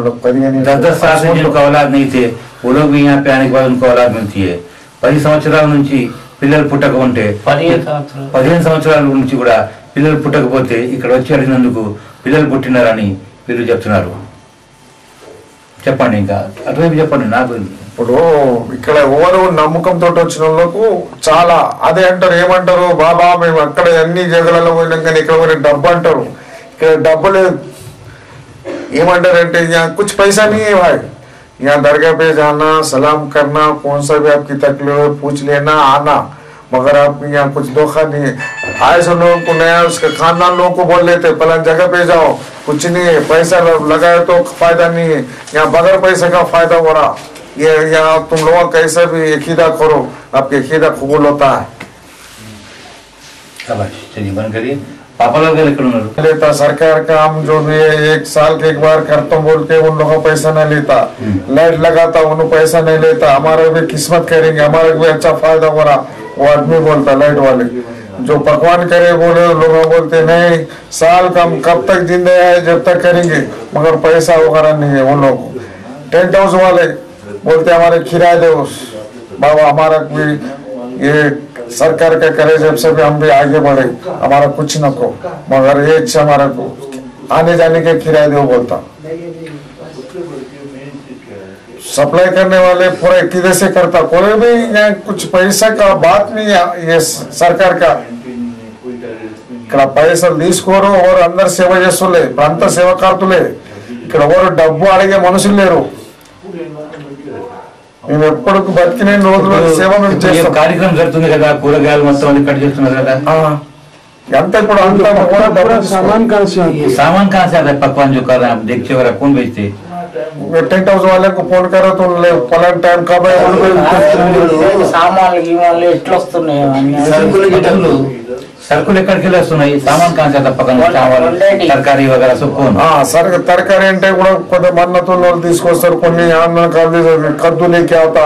10 साल से जिनको औलाद नहीं थे वो लोग भी यहाँ पे आने के बाद उनको औलाद मिलती है. 10 సంవత్సరాల నుంచి పిల్లలు పుట్టక ఉంటే 15 సంవత్సరాల నుంచి కూడా పిల్లలు పుట్టకపోతే ఇక్కడ వచ్చి అడిగినందుకు పిల్లలు పుట్టినారని వీళ్ళు చెప్తున్నారు. చెప్పండి ఇంకా అటువైపు చెప్పండి. నాకు ఇప్పుడు ఇక్కడ ఎవరు నమ్మకంతో వచ్చిన వాళ్ళకు చాలా అదే అంటారు. ఏమంటారు, బాబా మేము అక్కడ అన్ని జగలలో పోయినాం కానీ ఇక్కడ పోయిన డబ్బు అంటారు. ఇక్కడ డబ్బు లేదు. ఏమంటారంటే कुछ पैसा नहीं है भाई, यहाँ दरगाह पे जाना, सलाम करना, कौन सा भी आपकी तकलीफ है पूछ लेना, आना, मगर आप यहाँ कुछ धोखा नहीं है. आए सब लोगों को नया उसके खानदान लोगों को बोल लेते फलान जगह पे जाओ, कुछ नहीं है, पैसा लगाए तो फायदा नहीं है, यहाँ बगैर पैसे का फायदा हो रहा. ये यहाँ तुम लोग कैसे भी अकीदा करो, आपके अकीदा कबूल होता है. चलिए बंद करिए. पापा लोग लेता सरकार का हम जो भी है 1 साल के एक बार करता बोल के उन लोगों पैसा नहीं लेता, लाइट लगाता उन्होंने पैसा नहीं लेता. हमारे भी किस्मत करेंगे, हमारे भी अच्छा फायदा हो रहा. वो आदमी बोलता लाइट वाले जो पकवान करे बोले, लोग बोलते नहीं साल कम कब तक जिंदा है जब तक करेंगे, मगर पैसा वगैरह नहीं है. वो लोग टेंट हाउस वाले बोलते हमारे किराया दो बाबा, हमारा भी ये सरकार का करे जब से भी हम भी आगे बढ़े, हमारा कुछ न को मगर ये अच्छा हमारा को आने जाने के किराया दो बोलता. सप्लाई करने वाले पूरा किधर से करता, कोई भी यहाँ कुछ पैसा का बात नहीं है. ये सरकार का ఇక్కడ పైసలు తీసుకోరు, ఎవరు అందరు సేవ చేస్తులే, ప్రాంత సేవ కార్తులే. ఇక్కడ ఎవరు డబ్బు అడిగే మనుషులు లేరు. మేము ఎప్పుడు బతికిన రోజులు సేవ మేము చేస్తాం. కార్యక్రమం జరుగుతుంది కదా, కూరగాయలు మొత్తం అది కట్ చేస్తున్నారు కదా, ఎంత ఇప్పుడు అంతా सामान कहाँ से सामान कहाँ से आता है? पकवान जो कर रहे हैं आप देखते हो, कौन बेचते? टेंट हाउस वाले को फोन करो तो पलट टाइम कब है సామాన్లు గీమాన్లు ఎట్లా వస్తున్నాయి? సరుకులు ఎక్కడికి వెళ్ళి వస్తున్నాయి? సామాన్ कहाँ से आता? पकवान चावल तरकारी वगैरह सब कौन? తరకారీ అంటే కూడా కొంత మన్నతో తీసుకొస్తారు. కొన్ని కద్దు లేకే అవుతా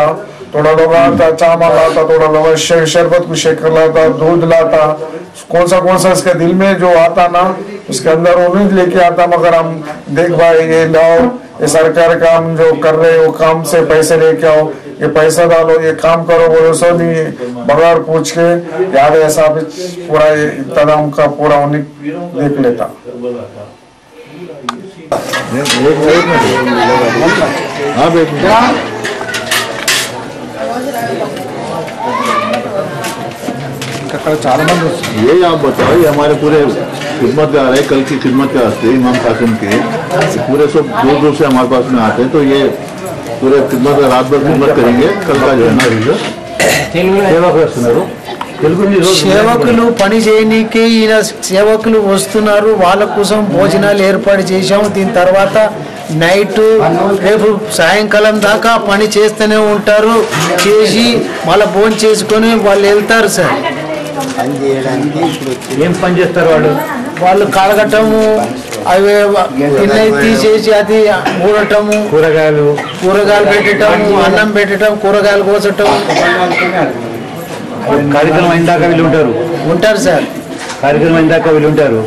थोड़ा लोग आता चावल लाता, थोड़ा लोग शरबत को शेकर लाता, दूध लाता, कौन सा इसके दिल में जो आता ना उसके अंदर वो नहीं लेके आता। मगर हम देख भाई ये लाओ, ये सरकार काम जो कर रहे हो काम से पैसे लेके आओ, ये पैसा डालो, ये काम करो, वो सब नहीं बगैर पूछ के याद ऐसा पूरा इंतजाम का पूरा उन्हें देख लेता। ये आप बताओ, ये हमारे पूरे खिदमतगार है, कल की खिदमत के वास्ते इमाम कासिम के पूरे सब दूर दूर से हमारे पास में आते हैं। तो ये पूरे खिदमत रात भर खिदमत करेंगे। कल का जो है ना సేవకులు పని చేయనీకి ఈయన సేవకులు వస్తున్నారు, వాళ్ళ కోసం భోజనాలు ఏర్పాటు చేశాము. దీని తర్వాత నైట్ రేపు సాయంకాలం దాకా పని చేస్తూనే ఉంటారు. చేసి మళ్ళీ భోజనం చేసుకొని వాళ్ళు వెళ్తారు సార్. ఏం పని చేస్తారు వాళ్ళు కడగటము, అవి తిన్నవి తీసేసి అది ఊడటము, కూరగాయలు పెట్టటము, అన్నం పెట్టడం, కూరగాయలు కోసటం. కార్యక్రమం అయిందాక వీళ్ళు ఉంటారు సార్. కార్యక్రమం అయిందాక వీళ్ళు ఉంటారు.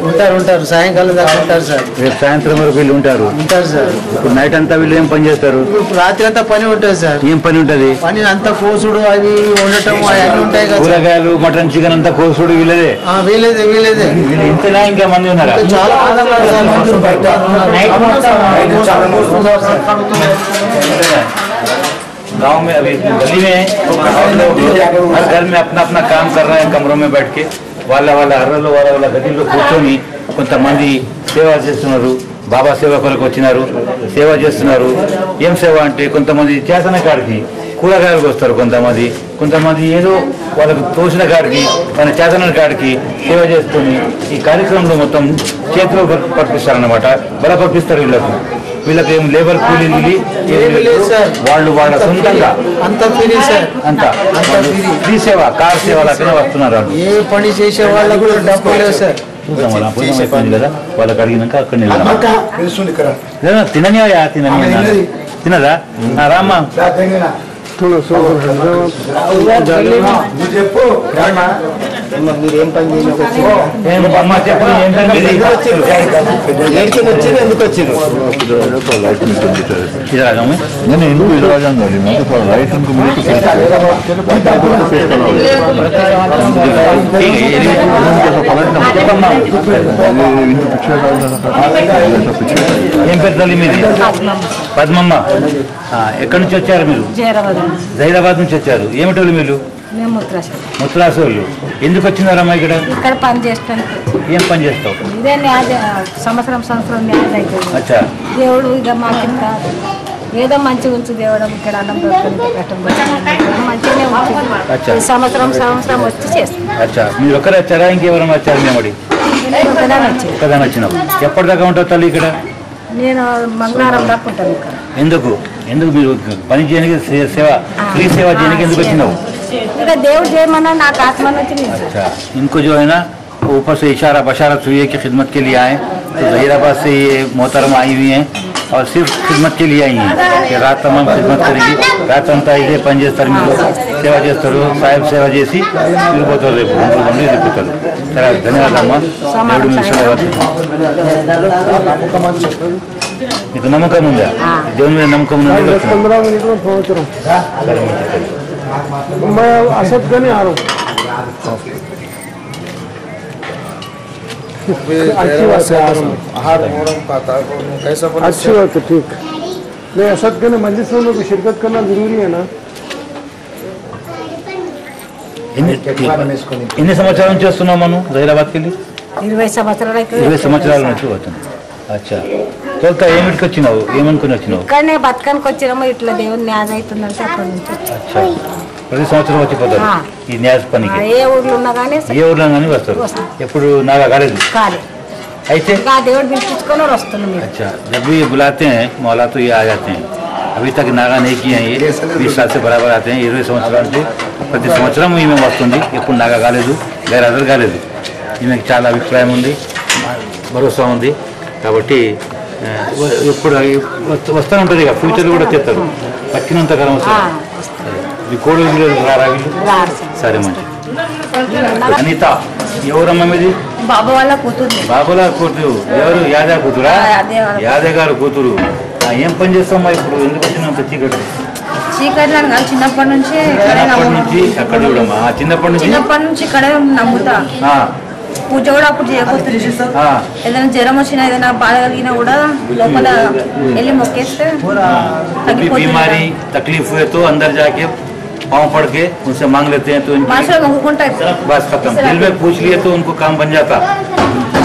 సాయంకాలం దాకా ఉంటారు సార్. రేపు సాయంత్రం వరకు వీళ్ళు ఉంటారు సార్. ఇప్పుడు నైట్ అంతా వీళ్ళు ఏం పని చేస్తారు? రాత్రి అంతా పని ఉంటుంది సార్. ఏం పని ఉంటుంది? పని అంతా కోసుడు, అవి ఉండటం, అవన్నీ ఉంటాయి కదా. కూరగాయలు, మటన్, చికెన్ అంతా కోసుడు వీళ్ళదే. వీలేదే. ఇంతలా ఇంకా మంది ఉన్నారా? చాలా गांव में अभी गली में हर घर में अपना अपना काम कर रहे हैं कमरों में बैठ के. వాళ్ళ అర్రలో వాళ్ళ గదిలో కూర్చొని కొంతమంది సేవ చేస్తున్నారు. బాబా సేవ కొరకు వచ్చినారు, సేవ చేస్తున్నారు. ఏం సేవ అంటే కొంతమంది చేతన కాడికి కూరగాయలకు వస్తారు, కొంతమంది ఏదో వాళ్ళకు తోసిన కాడికి మన చేతన కాడికి సేవ చేసుకొని ఈ కార్యక్రమంలో మొత్తం చేతిలో పట్టిస్తారన్నమాట. బలపర్పిస్తారు. వీళ్ళకి ఏం లేబర్ కూలీలు వాళ్ళు వాళ్ళ సొంతంగా అంతా ఫ్రీ సేవ, కార్ సేవ లాగానే వస్తున్నారు. ఏ పని చేసే వాళ్ళకు డబ్బు లేదు సార్. చూద్దాం కదా వాళ్ళకి అడిగినాక అక్కడ తినదా రామ్మా? మీరేం పని ఎందుకు नहीं इनको इलाज मैं तो राइट उनको मिले ఏం పేరు తల్లి మీది? పద్మమ్మ. ఎక్కడి నుంచి వచ్చారు మీరు? జైరాబాద్ నుంచి వచ్చారు. ఏమిటోళ్ళు మీరు? ముత్రాసోళ్ళు. ఎందుకు వచ్చినారమ్మా ఇక్కడ? ఇక్కడ పని చేస్తాను. ఏం పని చేస్తావు? ఇదే సంవత్సరం అచ్చా. దేవుడు ఇక మాకింత ఏదో మంచిగా ఉంచు దేవుడు. ఇక్కడ అన్నం మంచిగానే ఉంటుంది. సంవత్సరం వచ్చి చేస్తాం. అచ్చా. మీరు ఒక్కరే వచ్చారా, ఇంకెవరైనా వచ్చారు? మేమడి ఒకదాని వచ్చినావు. ఎప్పటిదాకా ఉంటావు తల్లి ఇక్కడ? నేను మంగళవారం దాకా ఉంటాను ఇక్కడ. ఎందుకు మీరు పని చేయడానికి సేవ, ఫ్రీ సేవ చేయడానికి ఎందుకు వచ్చినావు? ఇక దేవుడు చేయమన్నా నాకు ఆత్మ వచ్చింది. अच्छा, इनको जो है ना ऊपर से इशारा बशारत हुई है कि खिदमत के लिए आए. तो जहीराबाद से ये मोहतरमा आई हुई हैं और सिर्फ खिदमत के लिए आई हैं कि रात तमाम खिदमत करेगी. रात अंता इधे पని చేస్తారు, మీరు సేవ చేస్తారు. సాహెబ్ సేవ చేసి మీరు పోతారు. రేపు రేపుతారు. సరే, ధన్యవాదమ్మా. దేవుడు మీ సేవ. మీకు నమ్మకం ఉందా? దేవుని మీద నమ్మకం ఉందా? मैं असद का नहीं आ रहा हूँ. अच्छी बात है. अच्छी बात है, ठीक. नहीं, असद के मजलिस में भी शिरकत करना जरूरी है ना. ఎన్ని సంవత్సరాల నుంచి వస్తున్నావు మనం జహీరాబాద్కి వెళ్ళి? 20 సంవత్సరాలు. 20 సంవత్సరాల నుంచి వస్తున్నావు. అచ్చా. తొలుత ఏమిటికి వచ్చినావు? ఏమనుకుని వచ్చినావు? ఇక్కడనే బతకానికి వచ్చినాము. ఇట్లా దేవుని న్యాయం అవుతుందంటే అక్కడి నుంచి. అచ్చా. ప్రతి సంవత్సరం వచ్చిపోతారు ఈ న్యాస్ పనికి? ఏ ఊర్లో ఉన్నా కానీ వస్తారు. ఎప్పుడు నాగా కాలేదు. అయితే దేవుడు పిలిపించుకొని వస్తున్నాం. अच्छा, जब भी ये बुलाते हैं मौला तो ये आ जाते हैं. अभी तक नागा नहीं किए हैं. ये 20 साल से बराबर आते हैं. 20 సంవత్సరాల నుంచి ప్రతి సంవత్సరం ఈమె వస్తుంది. ఎప్పుడు నాగా కాలేదు, గైరాజర్ కాలేదు. ఈమెకి చాలా అభిప్రాయం ఉంది, భరోసా ఉంది. కాబట్టి ఎప్పుడు వస్తూ ఉంటుంది. ఇక ఫ్యూచర్లో కూడా తెస్తారు. పక్కినంత కాలం వస్తారు. మీ కోడలు మీరు రారా వీళ్ళు? సరే మంచి. అనిత ఎవరమ్మా మీది? బాబు వాళ్ళ కూతురు. బాబులా కూతురు. ఎవరు? యాదవ కూతురా? యాదవ్ గారు కూతురు. ఏం పని చేస్తామా ఇప్పుడు? ఎందుకు వచ్చినాం చీకటి? చీకట్లో కాదు, చిన్నప్పటి నుంచి అక్కడ చూడమ్మా. చిన్నప్పటి నుంచి ఇక్కడే నమ్ముతా. పూజ కూడా అప్పుడు చేయకపోతుంది. ఏదైనా జ్వరం వచ్చినా ఏదైనా బాధ కలిగినా కూడా లోపల వెళ్ళి మొక్కేస్తే बीमारी तकलीफ हुए तो अंदर जाके पाँव पड़ के उनसे मांग लेते हैं तो बस खत्म. दिल में पूछ लिए तो उनको काम बन जाता.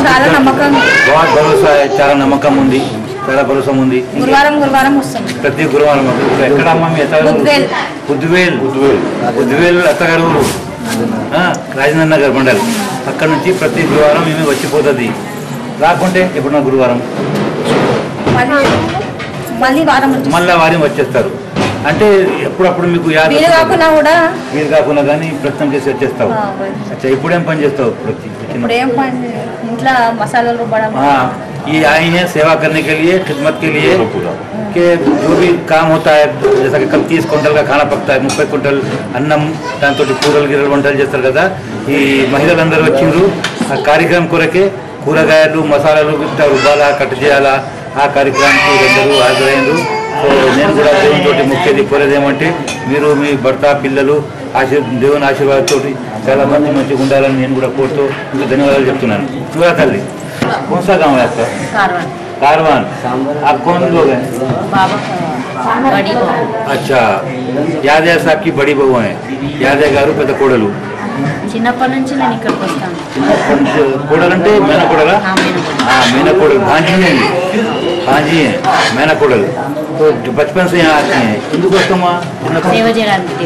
చాలా నమ్మకం, बहुत भरोसा है. చాలా నమ్మకం ఉంది, చాలా భరోసా ఉంది. గురువారం వస్తుంది. ప్రతి గురువారం. ఎక్కడ అమ్మా మీ ఉద్వేల్ అత్తగారు రాజేంద్ర నగర్ మండల్. అక్కడ నుంచి ప్రతి గురువారం మేము వచ్చిపోతుంది. రాకుంటే ఎప్పుడున్నా గురువారం మళ్ళీ వారం వచ్చేస్తారు. అంటే ఎప్పుడప్పుడు మీకు వీలు కాకుండా కానీ ప్రయత్నం చేసి వచ్చేస్తావు. అచ్చా, ఇప్పుడేం పని చేస్తావు? ఇంట్లో మసాలాలు రుబ్బడం. ये आई हैं सेवा करने के लिए, खिदमत के लिए कि जो भी काम होता है, जैसा कि कल 30 क्विंटल का खाना पकता है, 30 क्विंटल अन्నం దాంతో కూరలు గిరలు వంటలు చేస్తారు కదా. ఈ మహిళలందరూ వచ్చిండ్రు ఆ కార్యక్రమం కొరకే. కూరగాయలు మసాలాలు రుబ్బాలా, కట్ చేయాలా, ఆ కార్యక్రమానికి అందరూ హాజరైండ్రు. సో నేను కూడా దేవునితోటి ముఖ్యది కోరేది ఏమంటే మీరు మీ భర్త పిల్లలు దేవుని ఆశీర్వాదంతో చాలా మంచిగా ఉండాలని నేను కూడా కోరుతూ ఇంకా ధన్యవాదాలు చెప్తున్నాను. చూడా తల్లి. कौन सा गाँव है आपका? कारवान. आप कौन लोग हैं? बड़ी बहू. अच्छा, यादव साहब की बड़ी बहू है. यादव गारू పెద్ద కోడలు. చిన్నప్పటి నుంచి నేను ఇక్కడికి వస్తాను. కోడలంటే మేనకోడలా? మేనకోడలు. भांजी है, भांजी है, మేనకోడలు. तो बचपन से यहाँ आते हैं. ఎందుకు వస్తామా? సేవ చేయడానికి.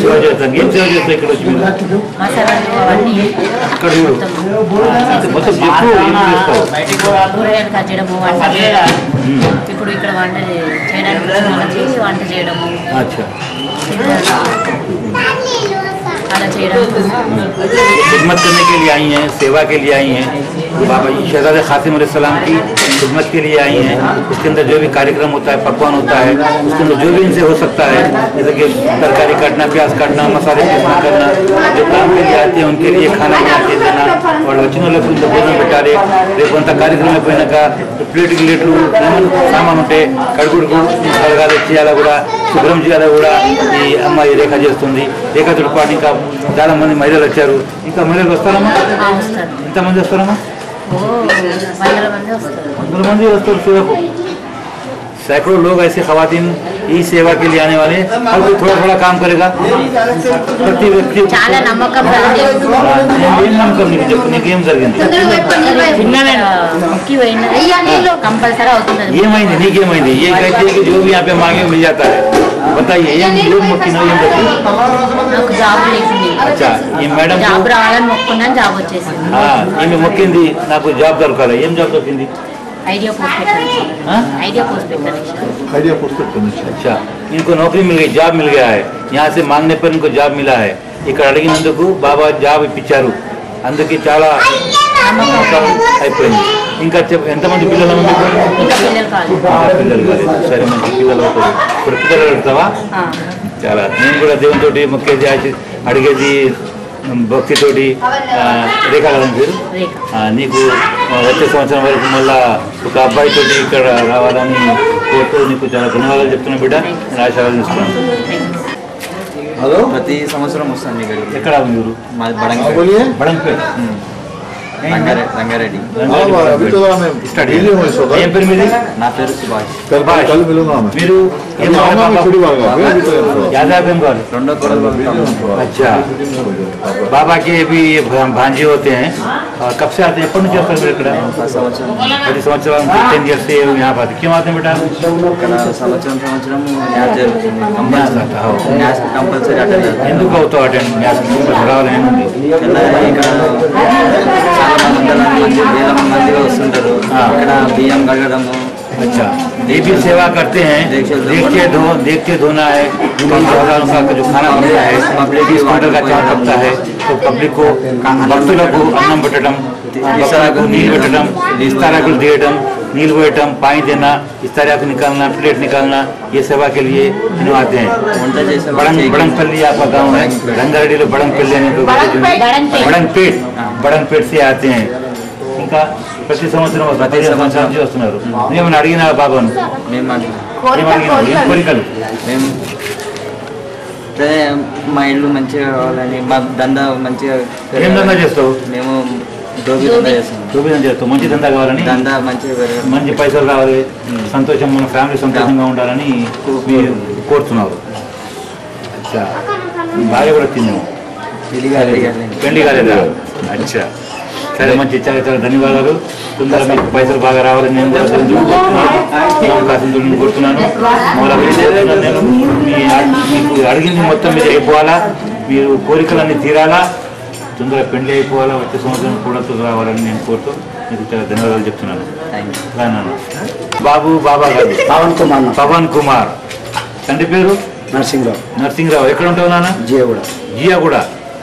సేవ చేస్తాం. ఏం సేవ చేస్తాం ఇక్కడ వచ్చి? మసాలాలు అవన్నీ ఇక్కడ మొత్తం ఎప్పుడు ఏం చేస్తావు? కూరగాయలు కట్ చేయడము, వంట చేయడం. ఇప్పుడు ఇక్కడ వంట చేయడానికి వంట చేయడము. అచ్చా, खिदमत करने के लिए आई हैं, सेवा के लिए आई हैं. बाबा शहजादे क़ासिम अलैहिस्सलाम की खिदमत के लिए आई हैं. उसके अंदर जो भी कार्यक्रम होता है, पकवान होता है, उसके अंदर जो भी इनसे हो सकता है, जैसे कि तरकारी काटना, प्याज काटना, मसाले पीसना करना, जो काम के लिए आते हैं उनके लिए खाना बना के देना. और వచ్చిన వాళ్ళకు భోజనం పెట్టాలి. రేపు అంత కార్యక్రమం అయిపోయినాక ప్లేట్ గిలేట్లు సామాన్ ఉంటే కడుగుడుకు కడగాలి, చేయాలా కూడా, శుభ్రం చేయాలా కూడా ఈ అమ్మాయి రేఖ చేస్తుంది. రేఖతో పాటు ఇంకా చాలా మంది మహిళలు వచ్చారు. ఇంకా మహిళలు వస్తారమ్మా? ఎంతమంది వస్తారమ్మా? 100 మంది వస్తారు సేవకు. सैकड़ों लोग ऐसे खवातीन इस सेवा के लिए आने वाले. और कोई थोड़ा थोड़ा काम करेगा. प्रति व्यक्ति చాలా నమ్మకం ఏం నమ్మకం నీకు ఏం జరిగింది? కంపల్సరీ అవుతుంది. ఏమైంది? నీకేమైంది? ये कहते हैं कि जो भी यहाँ पे मांगे मिल जाता है. बताइए ఏం మొక్కినా ఏం జరిగింది? నాకు జాబ్ లేకుంది. అచ్చా, ఈ మేడం జాబ్ రావాలని మొక్కున్నాను, జాబ్ వచ్చేసింది. ఈమె మొక్కింది నాకు జాబ్ దొరకాలి. ఏం జాబ్ దొరికింది? आइडिया पोस्ट पे कनेक्शन. अच्छा, इनको नौकरी मिल गई, जॉब मिल गया है. यहाँ से मांगने पर इनको जॉब मिला है. ఇక్కడ అడిగినందుకు బాబా జాబ్ ఇప్పించారు. అందుకే చాలా అయిపోయింది. ఇంకా ఎంతమంది పిల్లలు? పిల్లలు కాదు. సరే, మంచి పిల్లలు అవుతారు. ఇప్పుడు పిల్లలు అడుగుతావా? చాలా. నేను కూడా దేవునితోటి మొక్కేది అడిగేది భక్తితోటి. రేఖ కదా పేరు? నీకు వచ్చే సంవత్సరం వరకు మళ్ళా ఒక అబ్బాయితోటి ఇక్కడ రావాలని కోరుతూ నీకు చాలా ధన్యవాదాలు చెప్తున్నా బిడ్డ. నేను ఆశీర్వాదం ఇస్తున్నాను. హలో, ప్రతి సంవత్సరం వస్తాను మీ గడి. ఎక్కడ మీరు? మాది బడంగపేట. రంగారెడ్డి. ఏం పేరు మీది? నా పేరు సుభాష్. మీరు यादव बंगाल. अच्छा, बाबा के भी भांजे होते हैं. कब से आते हैं? ఎప్పటి నుంచి వస్తారు మీరు ఇక్కడ? 10 సంవత్సరాలు. 10 years से यहाँ पर क्यों आते हैं बेटा? సంవత్సరం కంపల్సరీ అటెండ్. ఎందుకు అవుతావు అటెండ్? రావాలని ఏముంది? ఇక్కడ చాలా మందిగా వస్తుంటారు. ఇక్కడ బియ్యం కడగడము. अच्छा, ये भी सेवा करते हैं. देखते धोना है. 10,000 का जो खाना बनता है, 20 क्विंटल का चावल पकता है, तो పబ్లిక్ భక్తులకు అన్నం పెట్టడం, భక్తులకు నీళ్ళు పెట్టడం, इस्ताराकुल दियटम, नील बोयटम, पानी देना, इस्तारा को निकालना, प्लेट निकालना, ये सेवा के लिए इन्हों आते हैं। बड़ंगपल्ली आपका गांव है, रंगारेड्डी लोग बड़ंगपल्ली बड़ंगपेट से आते हैं। इनका प्रति संवत्सరం వస్తున్నారు। నేను అడిగిన బాబాను మా ఇల్లు మంచిగా కావాలని, మా దందా మంచిగా ఏం దందా చేస్తావు? మేము దోబి దందా చేస్తాం, మంచి దందా కావాలని, దందా మంచిగా మంచి పైసలు రావాలి, సంతోషం, మన ఫ్యామిలీ సంతోషంగా ఉండాలని మీరు కోరుతున్నారు। అచ్చా, భార్య కూడా వచ్చింది, పెళ్లి కాలేదా? అచ్చా, సరే, మంచి చాలా చాలా ధన్యవాదాలు। తొందరగా మీకు పైసలు బాగా రావాలని నేను కూడా కోరుతున్నాను। నేను మీకు అడిగింది మొత్తం మీరు అయిపోవాలా, మీరు కోరికలన్నీ తీరాలా, తొందరగా పెళ్లి అయిపోవాలా, వచ్చే సంవత్సరం కూడా రావాలని నేను కోరుతూ మీకు చాలా ధన్యవాదాలు చెప్తున్నాను। బాబు బాబా గారు పవన్ కుమార్, తండ్రి పేరు నరసింహరావు। ఎక్కడ ఉంటావు నాన్న? జియాగూడ।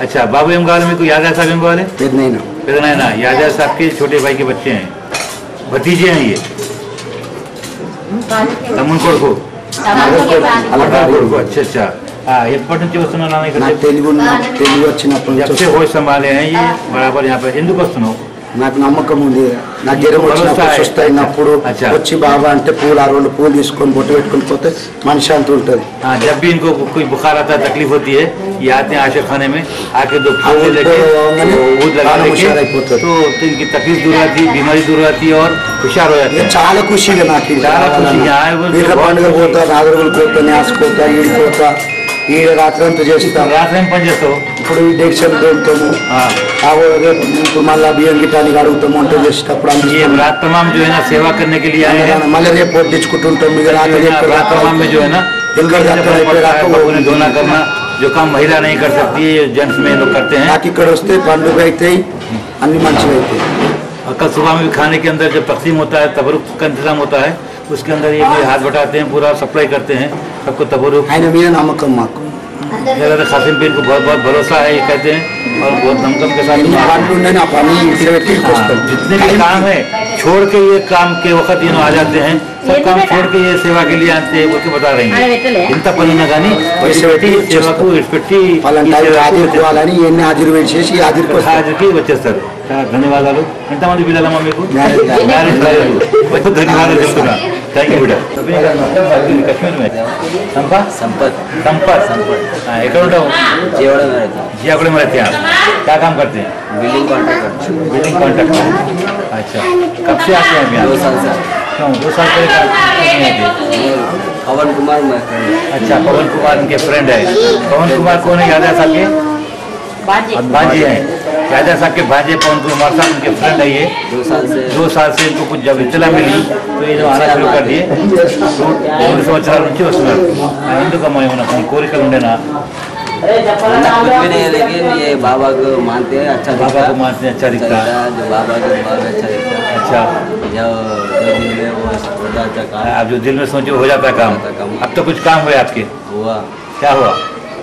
अच्छा, बाबू एम गाल में को यादव साहब एम गाल है? पेदनैना यादव साहब के छोटे भाई के बच्चे हैं, भतीजे हैं ये। तमुन कोड़को, अच्छा अच्छा। हाँ, ये पटन चौथ सुना ना नहीं करते। जब से होश संभाले हैं ये बराबर यहाँ पे हिंदू को सुनो। నాకు నమ్మకం ఉంది, నా జ్వరం వచ్చినప్పుడు సుస్థ అయినప్పుడు వచ్చి బాబా అంటే పూలు 6 రోజులు పూలు తీసుకొని బొట్టు పెట్టుకొని పోతే మనశ్శాంతి ఉంటుంది। जब भी इनको कोई बुखार आता है, तकलीफ होती है, ये आते हैं आशा खाने में, आके 2 फूल लेके ऊद लगा लेके तो इनकी तकलीफ दूर आती है, बीमारी दूर आती है और हुशार हो जाते हैं। చాలా ఖుషిగా నాకు పండుగ పోతా, నాగరుగులు పోతా, న్యాస్ పోతా, ఈడి పోతా, ఈ రాత్రి అంతా చేస్తాం। రాత్రి పని చేస్తావు? ఇప్పుడు డెక్షన్ తోముతాము, ఇప్పుడు మళ్ళీ బియ్యం గిట్టానికి అడుగుతాము, వంట చేసేటప్పుడు रात तमाम जो है ना सेवा करने के लिए आए हैं। మళ్ళీ రేపు తెచ్చుకుంటుంటాం। रात तमाम में जो है ना धोना करना, जो काम महिला नहीं कर सकती है, जेंट्स में लोग करते हैं। నాకు ఇక్కడ వస్తే పండుగ అయితే అన్ని మంచిగా అవుతాయి। कल सुबह में भी खाने के अंदर जब तकसीम होता है, तबरुक का इंतजाम होता है, उसके अंदर ये हाथ बटाते हैं, पूरा सप्लाई करते हैं सबको तबरुक। ఆయన మీద నమ్మకం మాకు। खासिम पीर को बहुत बहुत भरोसा है, ये कहते हैं, और बहुत दमकम के साथ जितने भी काम है छोड़ के ये काम के वक्त इन्हों आ जाते हैं, सब काम छोड़ के ये सेवा के लिए आते हैं, बोल के बता रही हैं। इंत पनी కానీ సేవకు పెట్టి హాజరుకి వచ్చేస్తారు। ధన్యవాదాలు। ఎంతమంది పిల్లలమ్మా మీకు? ధన్యవాదాలు చెప్తున్నా। థ్యాంక్ యూ बेटा। कश्मीर में संपत संपत संपत संपत एकर ఉంటావు? जियागुड़ा में रहते हैं। क्या काम करते हैं? Building contractor. Building contractor. अच्छा, कब से आते हैं यहाँ? 2 साल से। क्यों 2 साल पहले पवन कुमार मेरे फ्रेंड। अच्छा, पवन कुमार इनके फ्रेंड है। पवन कुमार कौन है? यादव साहब के भांजे हैं। यादव साहब के भांजे पवन कुमार साहब उनके फ्रेंड है ये। 2 साल से इनको कुछ जब इत्तला मिली तो ये आना शुरू कर दिए। 2 సంవత్సరాల నుంచి వస్తున్నారు। ఎందుకమ్మా ఏమన్నా కోరికలు ఉండేనా? कुछ भी नहीं है, लेकिन ये बाबा को मानते हैं, अच्छा बाबा को मानते हैं, अच्छा दिखता है। जो बाबा को बहुत अच्छा दिखता है। अच्छा, जो दिल में वो होता अच्छा काम, आप जो दिल में सोचे हो जाता है काम। अब तो कुछ काम हुए आपके? हुआ। क्या हुआ?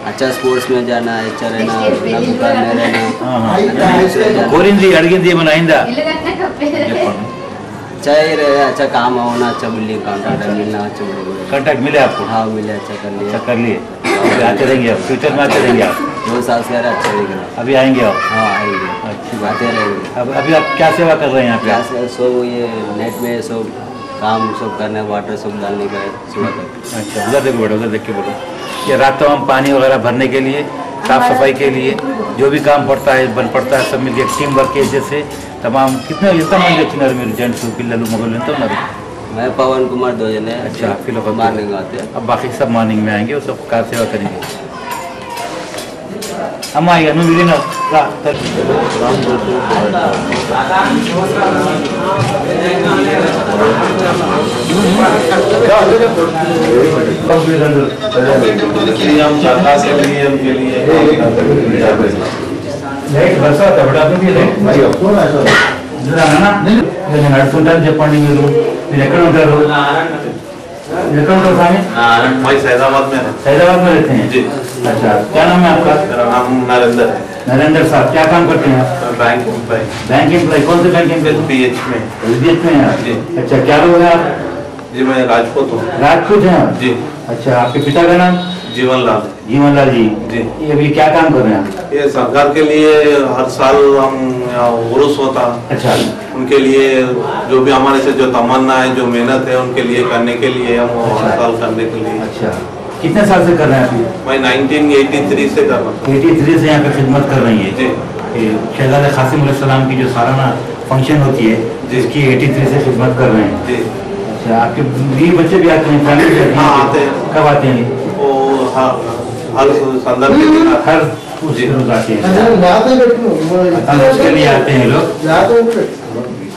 अच्छा स्पोर्ट्स में जाना, अच्छा रहना, ना दुकान में रहना। కోరింది అడిగింది ఏమైనా అయిందా? अच्छा ही रहे, अच्छा काम होना, अच्छा बिल्डिंग कॉन्ट्रैक्ट मिलना, अच्छा बिल्डिंग कॉन्ट्रैक्ट मिले आपको? हाँ मिले, अच्छा कर लिया। अच्छा कर लिए, आते रहेंगे आप फ्यूचर में? आते रहेंगे आप? 2 साल से अच्छा रहेगा। अभी आएंगे आप? हाँ आएंगे। अच्छी बात है रहेंगे। अब अभी आप क्या सेवा कर रहे हैं यहाँ पे? क्या सब ये नेट में सब काम सब करना, वाटर सब डालने का सुबह तक। अच्छा, उधर देखो बेटा, उधर देख के बोलो। ये रात तमाम पानी वगैरह भरने के लिए, साफ सफाई के लिए जो भी काम पड़ता है बन पड़ता है, सब मिलकर टीम वर्क के जैसे तमाम। कितने ఎంతమంది వచ్చినారు మీరు? జెంట్స్ పిల్లలు మొగలు ఎంత ఉన్నారు? मैं पवन कुमार 2 जने। अच्छा, आप लोग मॉर्निंग आते हैं। अब बाकी सब मॉर्निंग में आएंगे और सब कार सेवा करेंगे। हम आइए नु मिली ना నడుస్తుంటారు చెప్పండి। మీరు ఎక్కడ ఉంటారు? हैदराबाद में। हैदराबाद में रहते हैं जी। अच्छा, क्या नाम है आपका? मेरा नाम नरेंद्र है। नरेंद्र साहब क्या काम करते हैं आप? Bank employ. बैंक एम्प्लॉय, कौन से बैंक एम्प्लॉय? SBH में। SBH में हैं? अच्छा, क्या लोग हैं आप? जी मैं राजपूत हूँ। राजपूत हैं आप? जी। अच्छा, आपके पिता का नाम? जीवनलाल। जीवनलाल जी। जी। ये अभी क्या काम कर रहे हैं आप? ये सरकार के लिए हर साल हम उर्स होता। अच्छा। उनके लिए जो भी हमारे से जो तमन्ना है, जो मेहनत है, उनके लिए करने के लिए हम हर साल करने के लिए। अच्छा, कितने साल से कर रहे हैं आप? मैं 1983 से कर रहा हूँ। 83 से यहाँ पे खिदमत कर रही है जी। शहजादे कासिम अलैहिस्सलाम की जो सालाना फंक्शन होती है जिसकी 83 से खिदमत कर रहे हैं। जी। अच्छा, आपके बीवी बच्चे भी आते हैं? फैमिली से? हाँ आते हैं। कब आते हैं? वो हर संदर्भ के दिन हर उस रोज आते हैं। उसके लिए आते हैं लोग,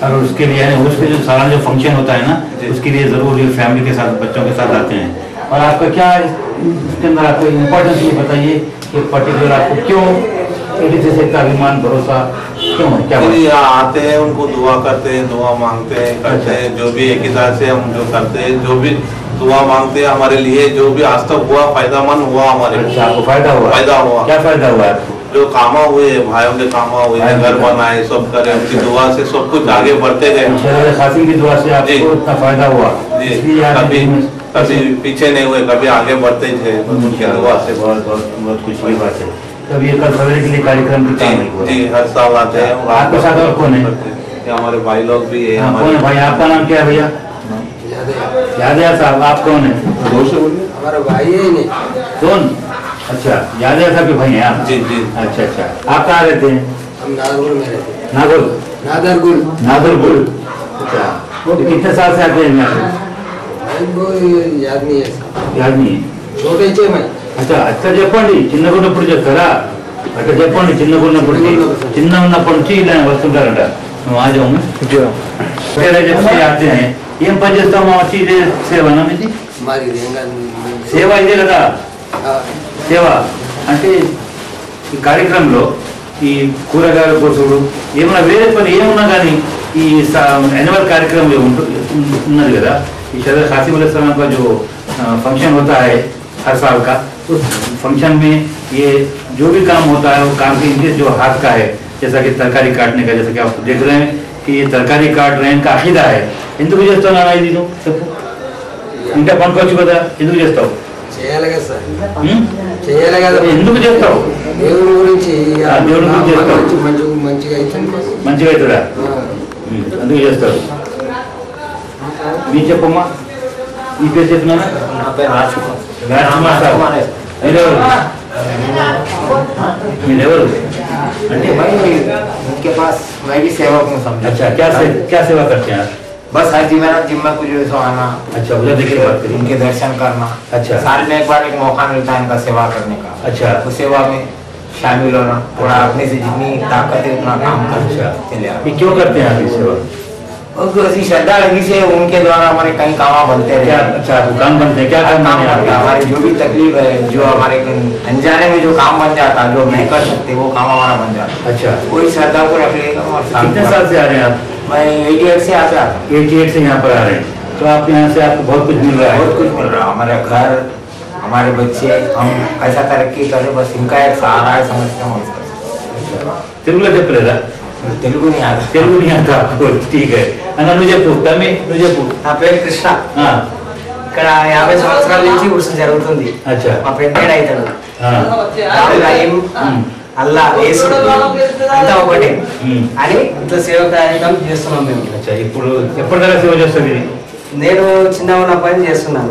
और उसके लिए उसके जो सालाना जो फंक्शन होता है ना, उसके लिए जरूर ये फैमिली के साथ बच्चों के साथ आते हैं। और आपका क्या इसके अंदर आपको इम्पोर्टेंस ये बताइए कि पर्टिकुलर आपको क्यों 83 से इतना अभिमान भरोसा क्यों है? क्या आते हैं, उनको दुआ करते हैं, दुआ मांगते हैं, करते हैं, जो भी एक ही तरह से हम जो करते हैं, जो भी दुआ मांगते हैं हमारे लिए, जो भी आज तक हुआ फायदामंद हुआ हमारे। अच्छा, आपको फायदा हुआ? फायदा हुआ। क्या फायदा हुआ आपको? जो कामा हुए, भाइयों के कामा हुए, घर बनाए, सब करे, उनकी दुआ से सब कुछ आगे बढ़ते गए। शहजादे कासिम की दुआ से आपको इतना फायदा हुआ? जी, कभी पीछे नहीं हुए, कभी आगे बढ़ते थे उनकी दुआ से। बहुत बहुत बहुत खुशी की बात है। तब ये कल सवेरे के लिए कार्यक्रम भी काम नहीं हुआ? जी, हर साल आते हैं। आपके साथ और कौन है? हमारे भाई लोग भी है। कौन है भाई? आपका नाम क्या है भैया? यादव साहब। आप कौन है? हमारा भाई है नहीं। कौन? अच्छा, यादव साहब के भाई हैं आप? जी जी। अच्छा अच्छा, आप कहाँ रहते हैं? हम नागुल में रहते हैं। नागुल? नादरगुल। अच्छा, तो कितने साल से आते हैं यहाँ पे? याद नहीं है। याद नहीं है? छोटे चे मैं। अच्छा, अच्छा చెప్పండి చిన్నగున్నప్పుడు చెప్తారా? అట్లా చెప్పండి, చిన్నగున్నప్పుడు చిన్న ఉన్నప్పటి నుంచి ఇలా వస్తుంటారట. నువ్వు ఆజాము जब से आते हैं ఏం పని చేస్తాము? వచ్చి ఇదే సేవనా మీది? సేవ ఇదే కదా? సేవ అంటే ఈ కార్యక్రమంలో ఈ కూరగాయల కోసుడు ఏమన్నా వేరే పని ఏమున్నా కానీ ఈ एनुअल कार्यक्रम ఉన్నది కదా, ఈ शहजादे कासिम अलैहिस्सलाम का जो फंक्शन होता है हर साल का, उस फंक्शन में ये जो भी काम होता है वो काम की इनके जो हाथ का है, जैसा कि तरकारी काटने का, जैसा कि आप देख रहे हैं कि ये तरकारी काट रहे हैं, इनका अकीदा है। ఎందుకు చేస్తావు నాన్న ఇది? నువ్వు చెప్పు, ఇంకా పనుకోవచ్చు కదా, ఎందుకు చేస్తావు? ఎందుకు చేస్తావు? దేవుడి గురించి చేస్తావు, మంచిగా అవుతుందా? అందుకు చేస్తావు. మీ చెప్పమ్మా, మీ పేరు చెప్పినా? राजकुमार साहब, మీరెవరు? అంటే भाई उनके पास मैं भी सेवक हूँ समझो। अच्छा, क्या सेवा करते हैं आप? बस हर जिम्मा को जो सो आना। अच्छा, उधर देखिए बात करिए। उनके दर्शन करना। अच्छा, साल में एक बार एक मौका मिलता है इनका सेवा करने का। अच्छा, उस सेवा में शामिल होना, थोड़ा अपने से जितनी ताकत है उतना काम करना। ये क्यों करते हैं आप ये सेवा? ऐसी श्रद्धा लगी से उनके द्वारा हमारे कई काम बनते रहे। अच्छा, दुकान बनते हैं? क्या काम बनते हैं? हमारी जो भी तकलीफ है, जो हमारे अनजाने में जो काम बन जाता, जो नहीं कर सकते, वो काम हमारा बन जाता। अच्छा, कोई श्रद्धा को रख लेगा। और कितने साल से आ रहे हैं आप? मैं 88 से आता। 88 से यहाँ पर आ रहे हैं, तो आप यहाँ से आपको बहुत कुछ मिल रहा है? बहुत कुछ मिल रहा है। हमारे घर, हमारे बच्चे, हम कैसा तरक्की करें, बस इनका एक सहारा है, समझते हैं। తెలుగులో చెప్పలేదా? తెలుగు नहीं आता। తెలుగు नहीं आता आपको? ठीक है అన్న, నువ్వు చెప్పు. తమ్మి నువ్వు చెప్పు. నా పేరు కృష్ణ. ఇక్కడ 50 సంవత్సరాల నుంచి ఉరుసు జరుగుతుంది. అచ్చా, మా పెద్దడు అవుతాడు. అల్లా యేసు అంతా ఒకటే అని ఇట్లా సేవ కార్యక్రమం చేస్తున్నాం మేము. అచ్చా, ఇప్పుడు ఎప్పటిదాకా సేవ చేస్తుంది? నేను చిన్న ఉన్న పని చేస్తున్నాను.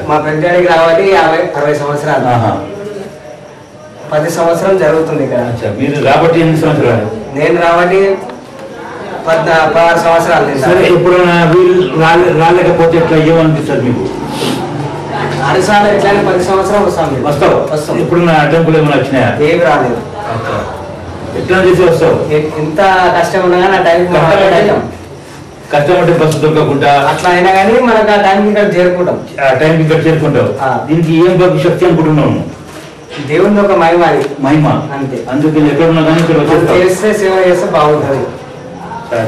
మా పెద్దడికి రావాలి 50-60 సంవత్సరాలు. 10 సంవత్సరం జరుగుతుంది ఇక్కడ. మీరు రాబట్టి ఎన్ని సంవత్సరాలు? నేను రాబట్టి 16 సంవత్సరాలు. సరే, ఇప్పుడు వీళ్ళు రాలేకపోతే ఎట్లా ఏమనిపిస్తుంది మీకు? అరసాల ఎట్లానే 10 సంవత్సరం వస్తావు. ఇప్పుడు నా అడ్డంకులు ఏమైనా వచ్చినాయా? ఏమి రాలేదు. ఎట్లా చేసి వస్తావు? ఎంత కష్టం ఉన్నా నా టైం కష్టం అంటే బస్సు దొరకకుండా అట్లా అయినా కానీ మనకు ఆ టైంకి ఇక్కడ చేరుకుంటాం. ఆ టైంకి ఇక్కడ చేరుకుంటావు. దీనికి ఏం శక్తి అనుకుంటున్నావు? దేవుని ఒక మహిమ. మహిమ అంతే. అందుకే ఎక్కడున్నా కానీ ఇక్కడ చేస్తే సేవ చేస్తే బాగుంటుంది.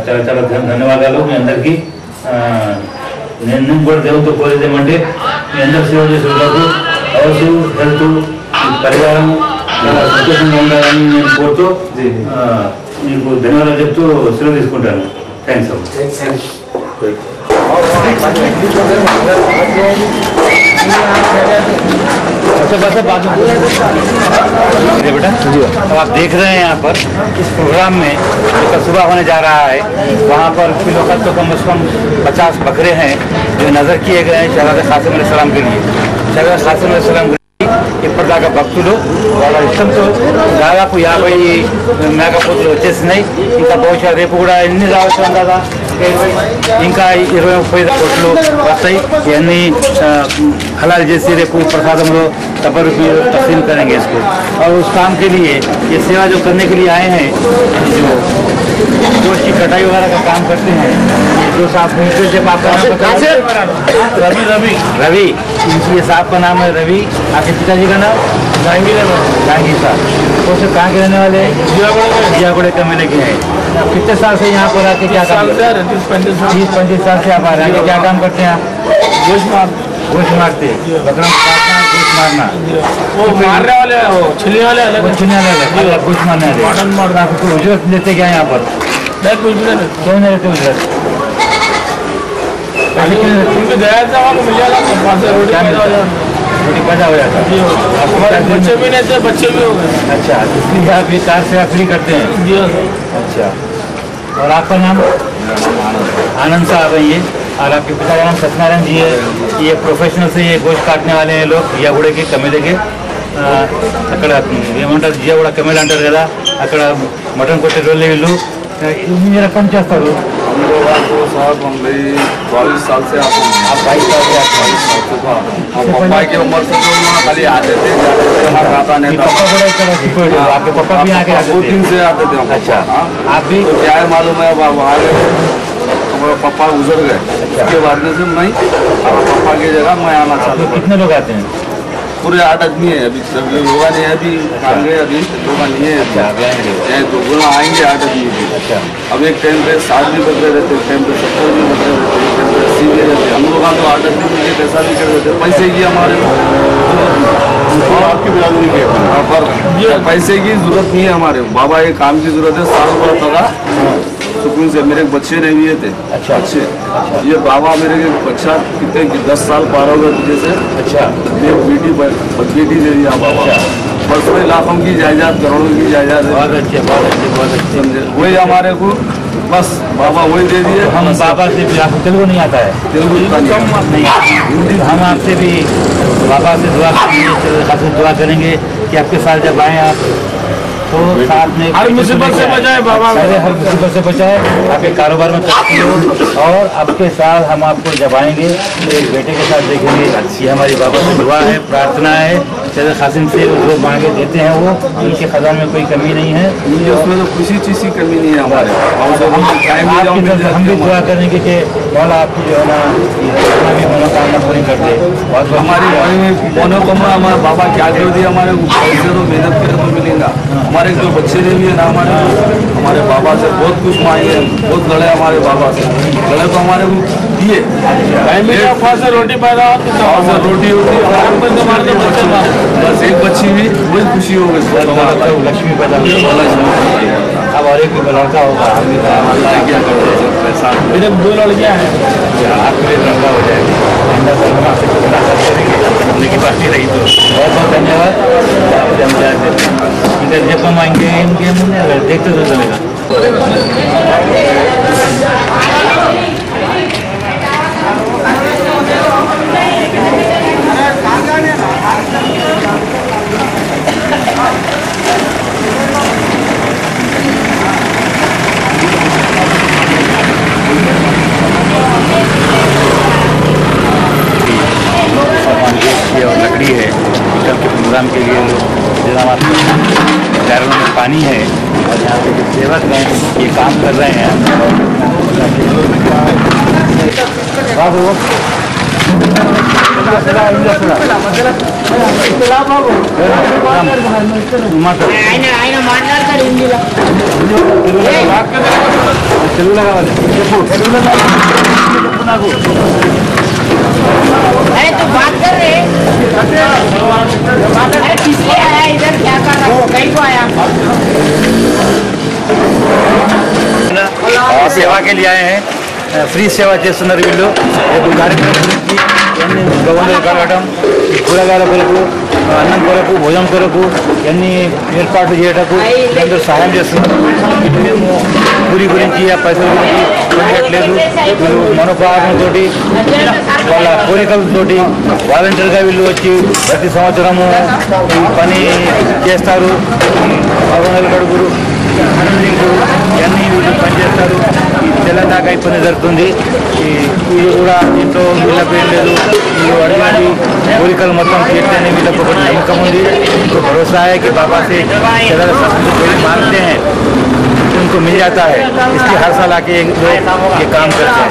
చాలా చాలా ధన్యవాదాలు మీ అందరికీ. నేను కూడా దేవుడితో కోరేది ఏమంటే మీ అందరు సేవ చేసే వాళ్ళకు హౌస్, హెల్త్, పరివారం చాలా సంతోషంగా ఉండాలని నేను కోరుతూ మీకు ధన్యవాదాలు చెప్తూ సెలవు తీసుకుంటాను. థ్యాంక్స్ बेटा, तो आप देख रहे हैं यहाँ पर इस प्रोग्राम में जो सुबह होने जा रहा है वहाँ पर फिलहाल तो कम से कम 50 बकरे हैं जो नज़र किए गए हैं शहजादे कासिम अलैहिस्सलाम के लिए. शहजादे कासिम अलैहिस्सलाम ఇప్పటిదాకా భక్తులు వాళ్ళ ఇష్టంతో దాదాపు 50 మేకపోతులు వచ్చేసినాయి. ఇంకా బహుశా రేపు కూడా ఎన్ని రావచ్చు కదా, ఇంకా 20-30 కోట్లు వస్తాయి. ఇవన్నీ हलाल जैसे रेपू प्रसादम लो तबर तकसीम करेंगे इसको. और उस काम के लिए ये सेवा जो करने के लिए आए हैं, जो गोश्त की कटाई वगैरह का काम करते हैं, जो साहब से आपका नाम रवि रवि रवि ये साहब का नाम है रवि. आपके पिताजी का नाम जहांगीर साहब. तो उसे कहाँ के रहने वाले? जियागुड़े कमेले के हैं. कितने साल से यहाँ पर आके क्या काम करते हैं? 30-35 साल से आप आ रहे हैं. क्या काम करते हैं आप? गोश्त मारते, बकरा काटना, गोश्त मारना. वो मारने वाले वो छुने वाले अलग, वो छुने वाले अलग, गोश्त मारने वाले. आपको उजरत लेते क्या यहाँ पर? क्यों नहीं लेते उजरत? उनको गया था वहाँ मिल जाता, रोटी पैदा हो जाता. बच्चे भी नहीं थे, बच्चे भी हो गए. अच्छा, इसलिए आप ये कार से फ्री करते हैं. अच्छा, और आपका नाम? आनंद साहब है ये. और आपके पिता का नाम सत्यनारायण जी है. ये प्रोफेशनल से ये गोश्त काटने वाले हैं लोग जियागुड़े के कमेले के. అక్కడ ఏమంటారు జియాగూడ కమేలు అంటారు కదా, అక్కడ మటన్ కొట్టే రోజులు వీళ్ళు మీరు ఎక్కడి నుంచి చేస్తారు? 22 साल से आप 22 साल से पापा की उम्र से जो खाली आते थे आता नहीं था. आपके पापा भी आके 2 दिन से आते थे. अच्छा, आप भी? तो क्या है मालूम है, वहाँ हमारे पापा गुजर गए. उसके बाद में से मैं पापा की जगह मैं आना चाहता हूँ. कितने लोग आते हैं? पूरे 8 आदमी है. अभी सब लोग नहीं है, अभी आ गए, अभी लोग नहीं है. तो बोला आएंगे 8 आदमी. अच्छा, अब एक टाइम पे 60 भी बकरे रहते, एक टाइम पे 70 भी बकरे रहते, एक टाइम पे 80 भी रहते. हम लोग तो 8 आदमी के पैसा भी कर देते. पैसे की हमारे आपकी बिरादरी के पर पैसे की जरूरत नहीं है हमारे. बाबा ये काम की जरूरत है. साल भर तक सुकून से मेरे बच्चे नहीं हुए थे. अच्छा, अच्छे ये बाबा मेरे के बच्चा कितने 10 साल पार हो गए तुझे से. अच्छा, ये बेटी दे दिया बाबा. परसों लाखों की जायदाद, करोड़ों की जायदाद. बहुत अच्छे, बहुत अच्छे, बहुत अच्छे. वही हमारे को बस बाबा वही दे दिए. हम बाबा से भी, आपको तेलुगु नहीं आता है? तेलुगु नहीं. हम आपसे भी बाबा से दुआ करेंगे कि आपके साथ जब आए आप तो साथ में हर मुसीबत से बचाए बाबा, हर मुसीबत से बचाए, आपके कारोबार में तरक्की हो. और आपके साथ हम आपको जब आएंगे तो एक बेटे के साथ देखेंगे. ये हमारी बाबा से दुआ है, प्रार्थना है. शहजादे कासिम से जो मांगे देते हैं वो, उनके खजान में कोई कमी नहीं है. उसमें तो किसी चीज़ की कमी नहीं है हमारे. हम भी दुआ करेंगे कि मौला आपकी जो है ना भी मनोकामना पूरी कर दे. बहुत हमारी मनोकामना हमारे बाबा क्या कर दिया हमारे को. पैसे तो मेहनत करे तो मिलेगा. हमारे जो बच्चे ने भी है ना, हमारे बाबा से बहुत कुछ मांगे, बहुत लड़े हमारे बाबा से. लड़े तो हमारे को दिए. से रोटी पैदा होती से रोटी होती बस एक बच्ची भी वही खुशी हो गई. लक्ष्मी पैदा हुई. अब और एक लड़का होगा. क्या करते हैं पैसा. मेरे 2 लड़कियाँ हैं. आपके लिए लड़का हो जाएगा. की बात नहीं रही तो बहुत बहुत धन्यवाद. इधर जब हम आएंगे इनके देखते तो चलेगा. और लकड़ी है कल के प्रोग्राम के लिए लोग जनाब पैरों में पानी है और यहाँ पे जो सेवक हैं ये काम कर रहे हैं. अरे तो बात कर रहे हैं. अरे किसके आया इधर क्या कर रहा है? సేవా के लिए आए हैं ఫ్రీ సేవ చేస్తున్నారు వీళ్ళు కార్యక్రమం గురించి ఎన్ని గవర్నర్ కలగడం కూరగాయల కొరకు అన్నం కొరకు భోజనం కొరకు ఎన్ని ఏర్పాట్లు చేయటకు అందరూ సహాయం చేస్తున్నారు. మేము పూరి గురించి ఆ పైసల గురించి కొనట్లేదు. వీళ్ళు మనోభావంతో వాళ్ళ కోరికలతో వాలంటీర్గా వీళ్ళు వచ్చి ప్రతి సంవత్సరము ఈ పని చేస్తారు. 400 అడుగులు ఇవన్నీ వీళ్ళు పనిచేస్తారు. ఈ తెలంగాణ అయిపోయిన జరుగుతుంది. వీళ్ళు కూడా దీంట్లో వీళ్ళకు ఏం లేదు, వీళ్ళు అడిగినది కోరికలు మొత్తం తీర్చని వీళ్ళకు ఒక నమ్మకం ఉంది. उनको भरोसा है कि बाबा से मांगते हैं उनको मिल जाता है, इसलिए हर साल आके लोग ये काम करते हैं.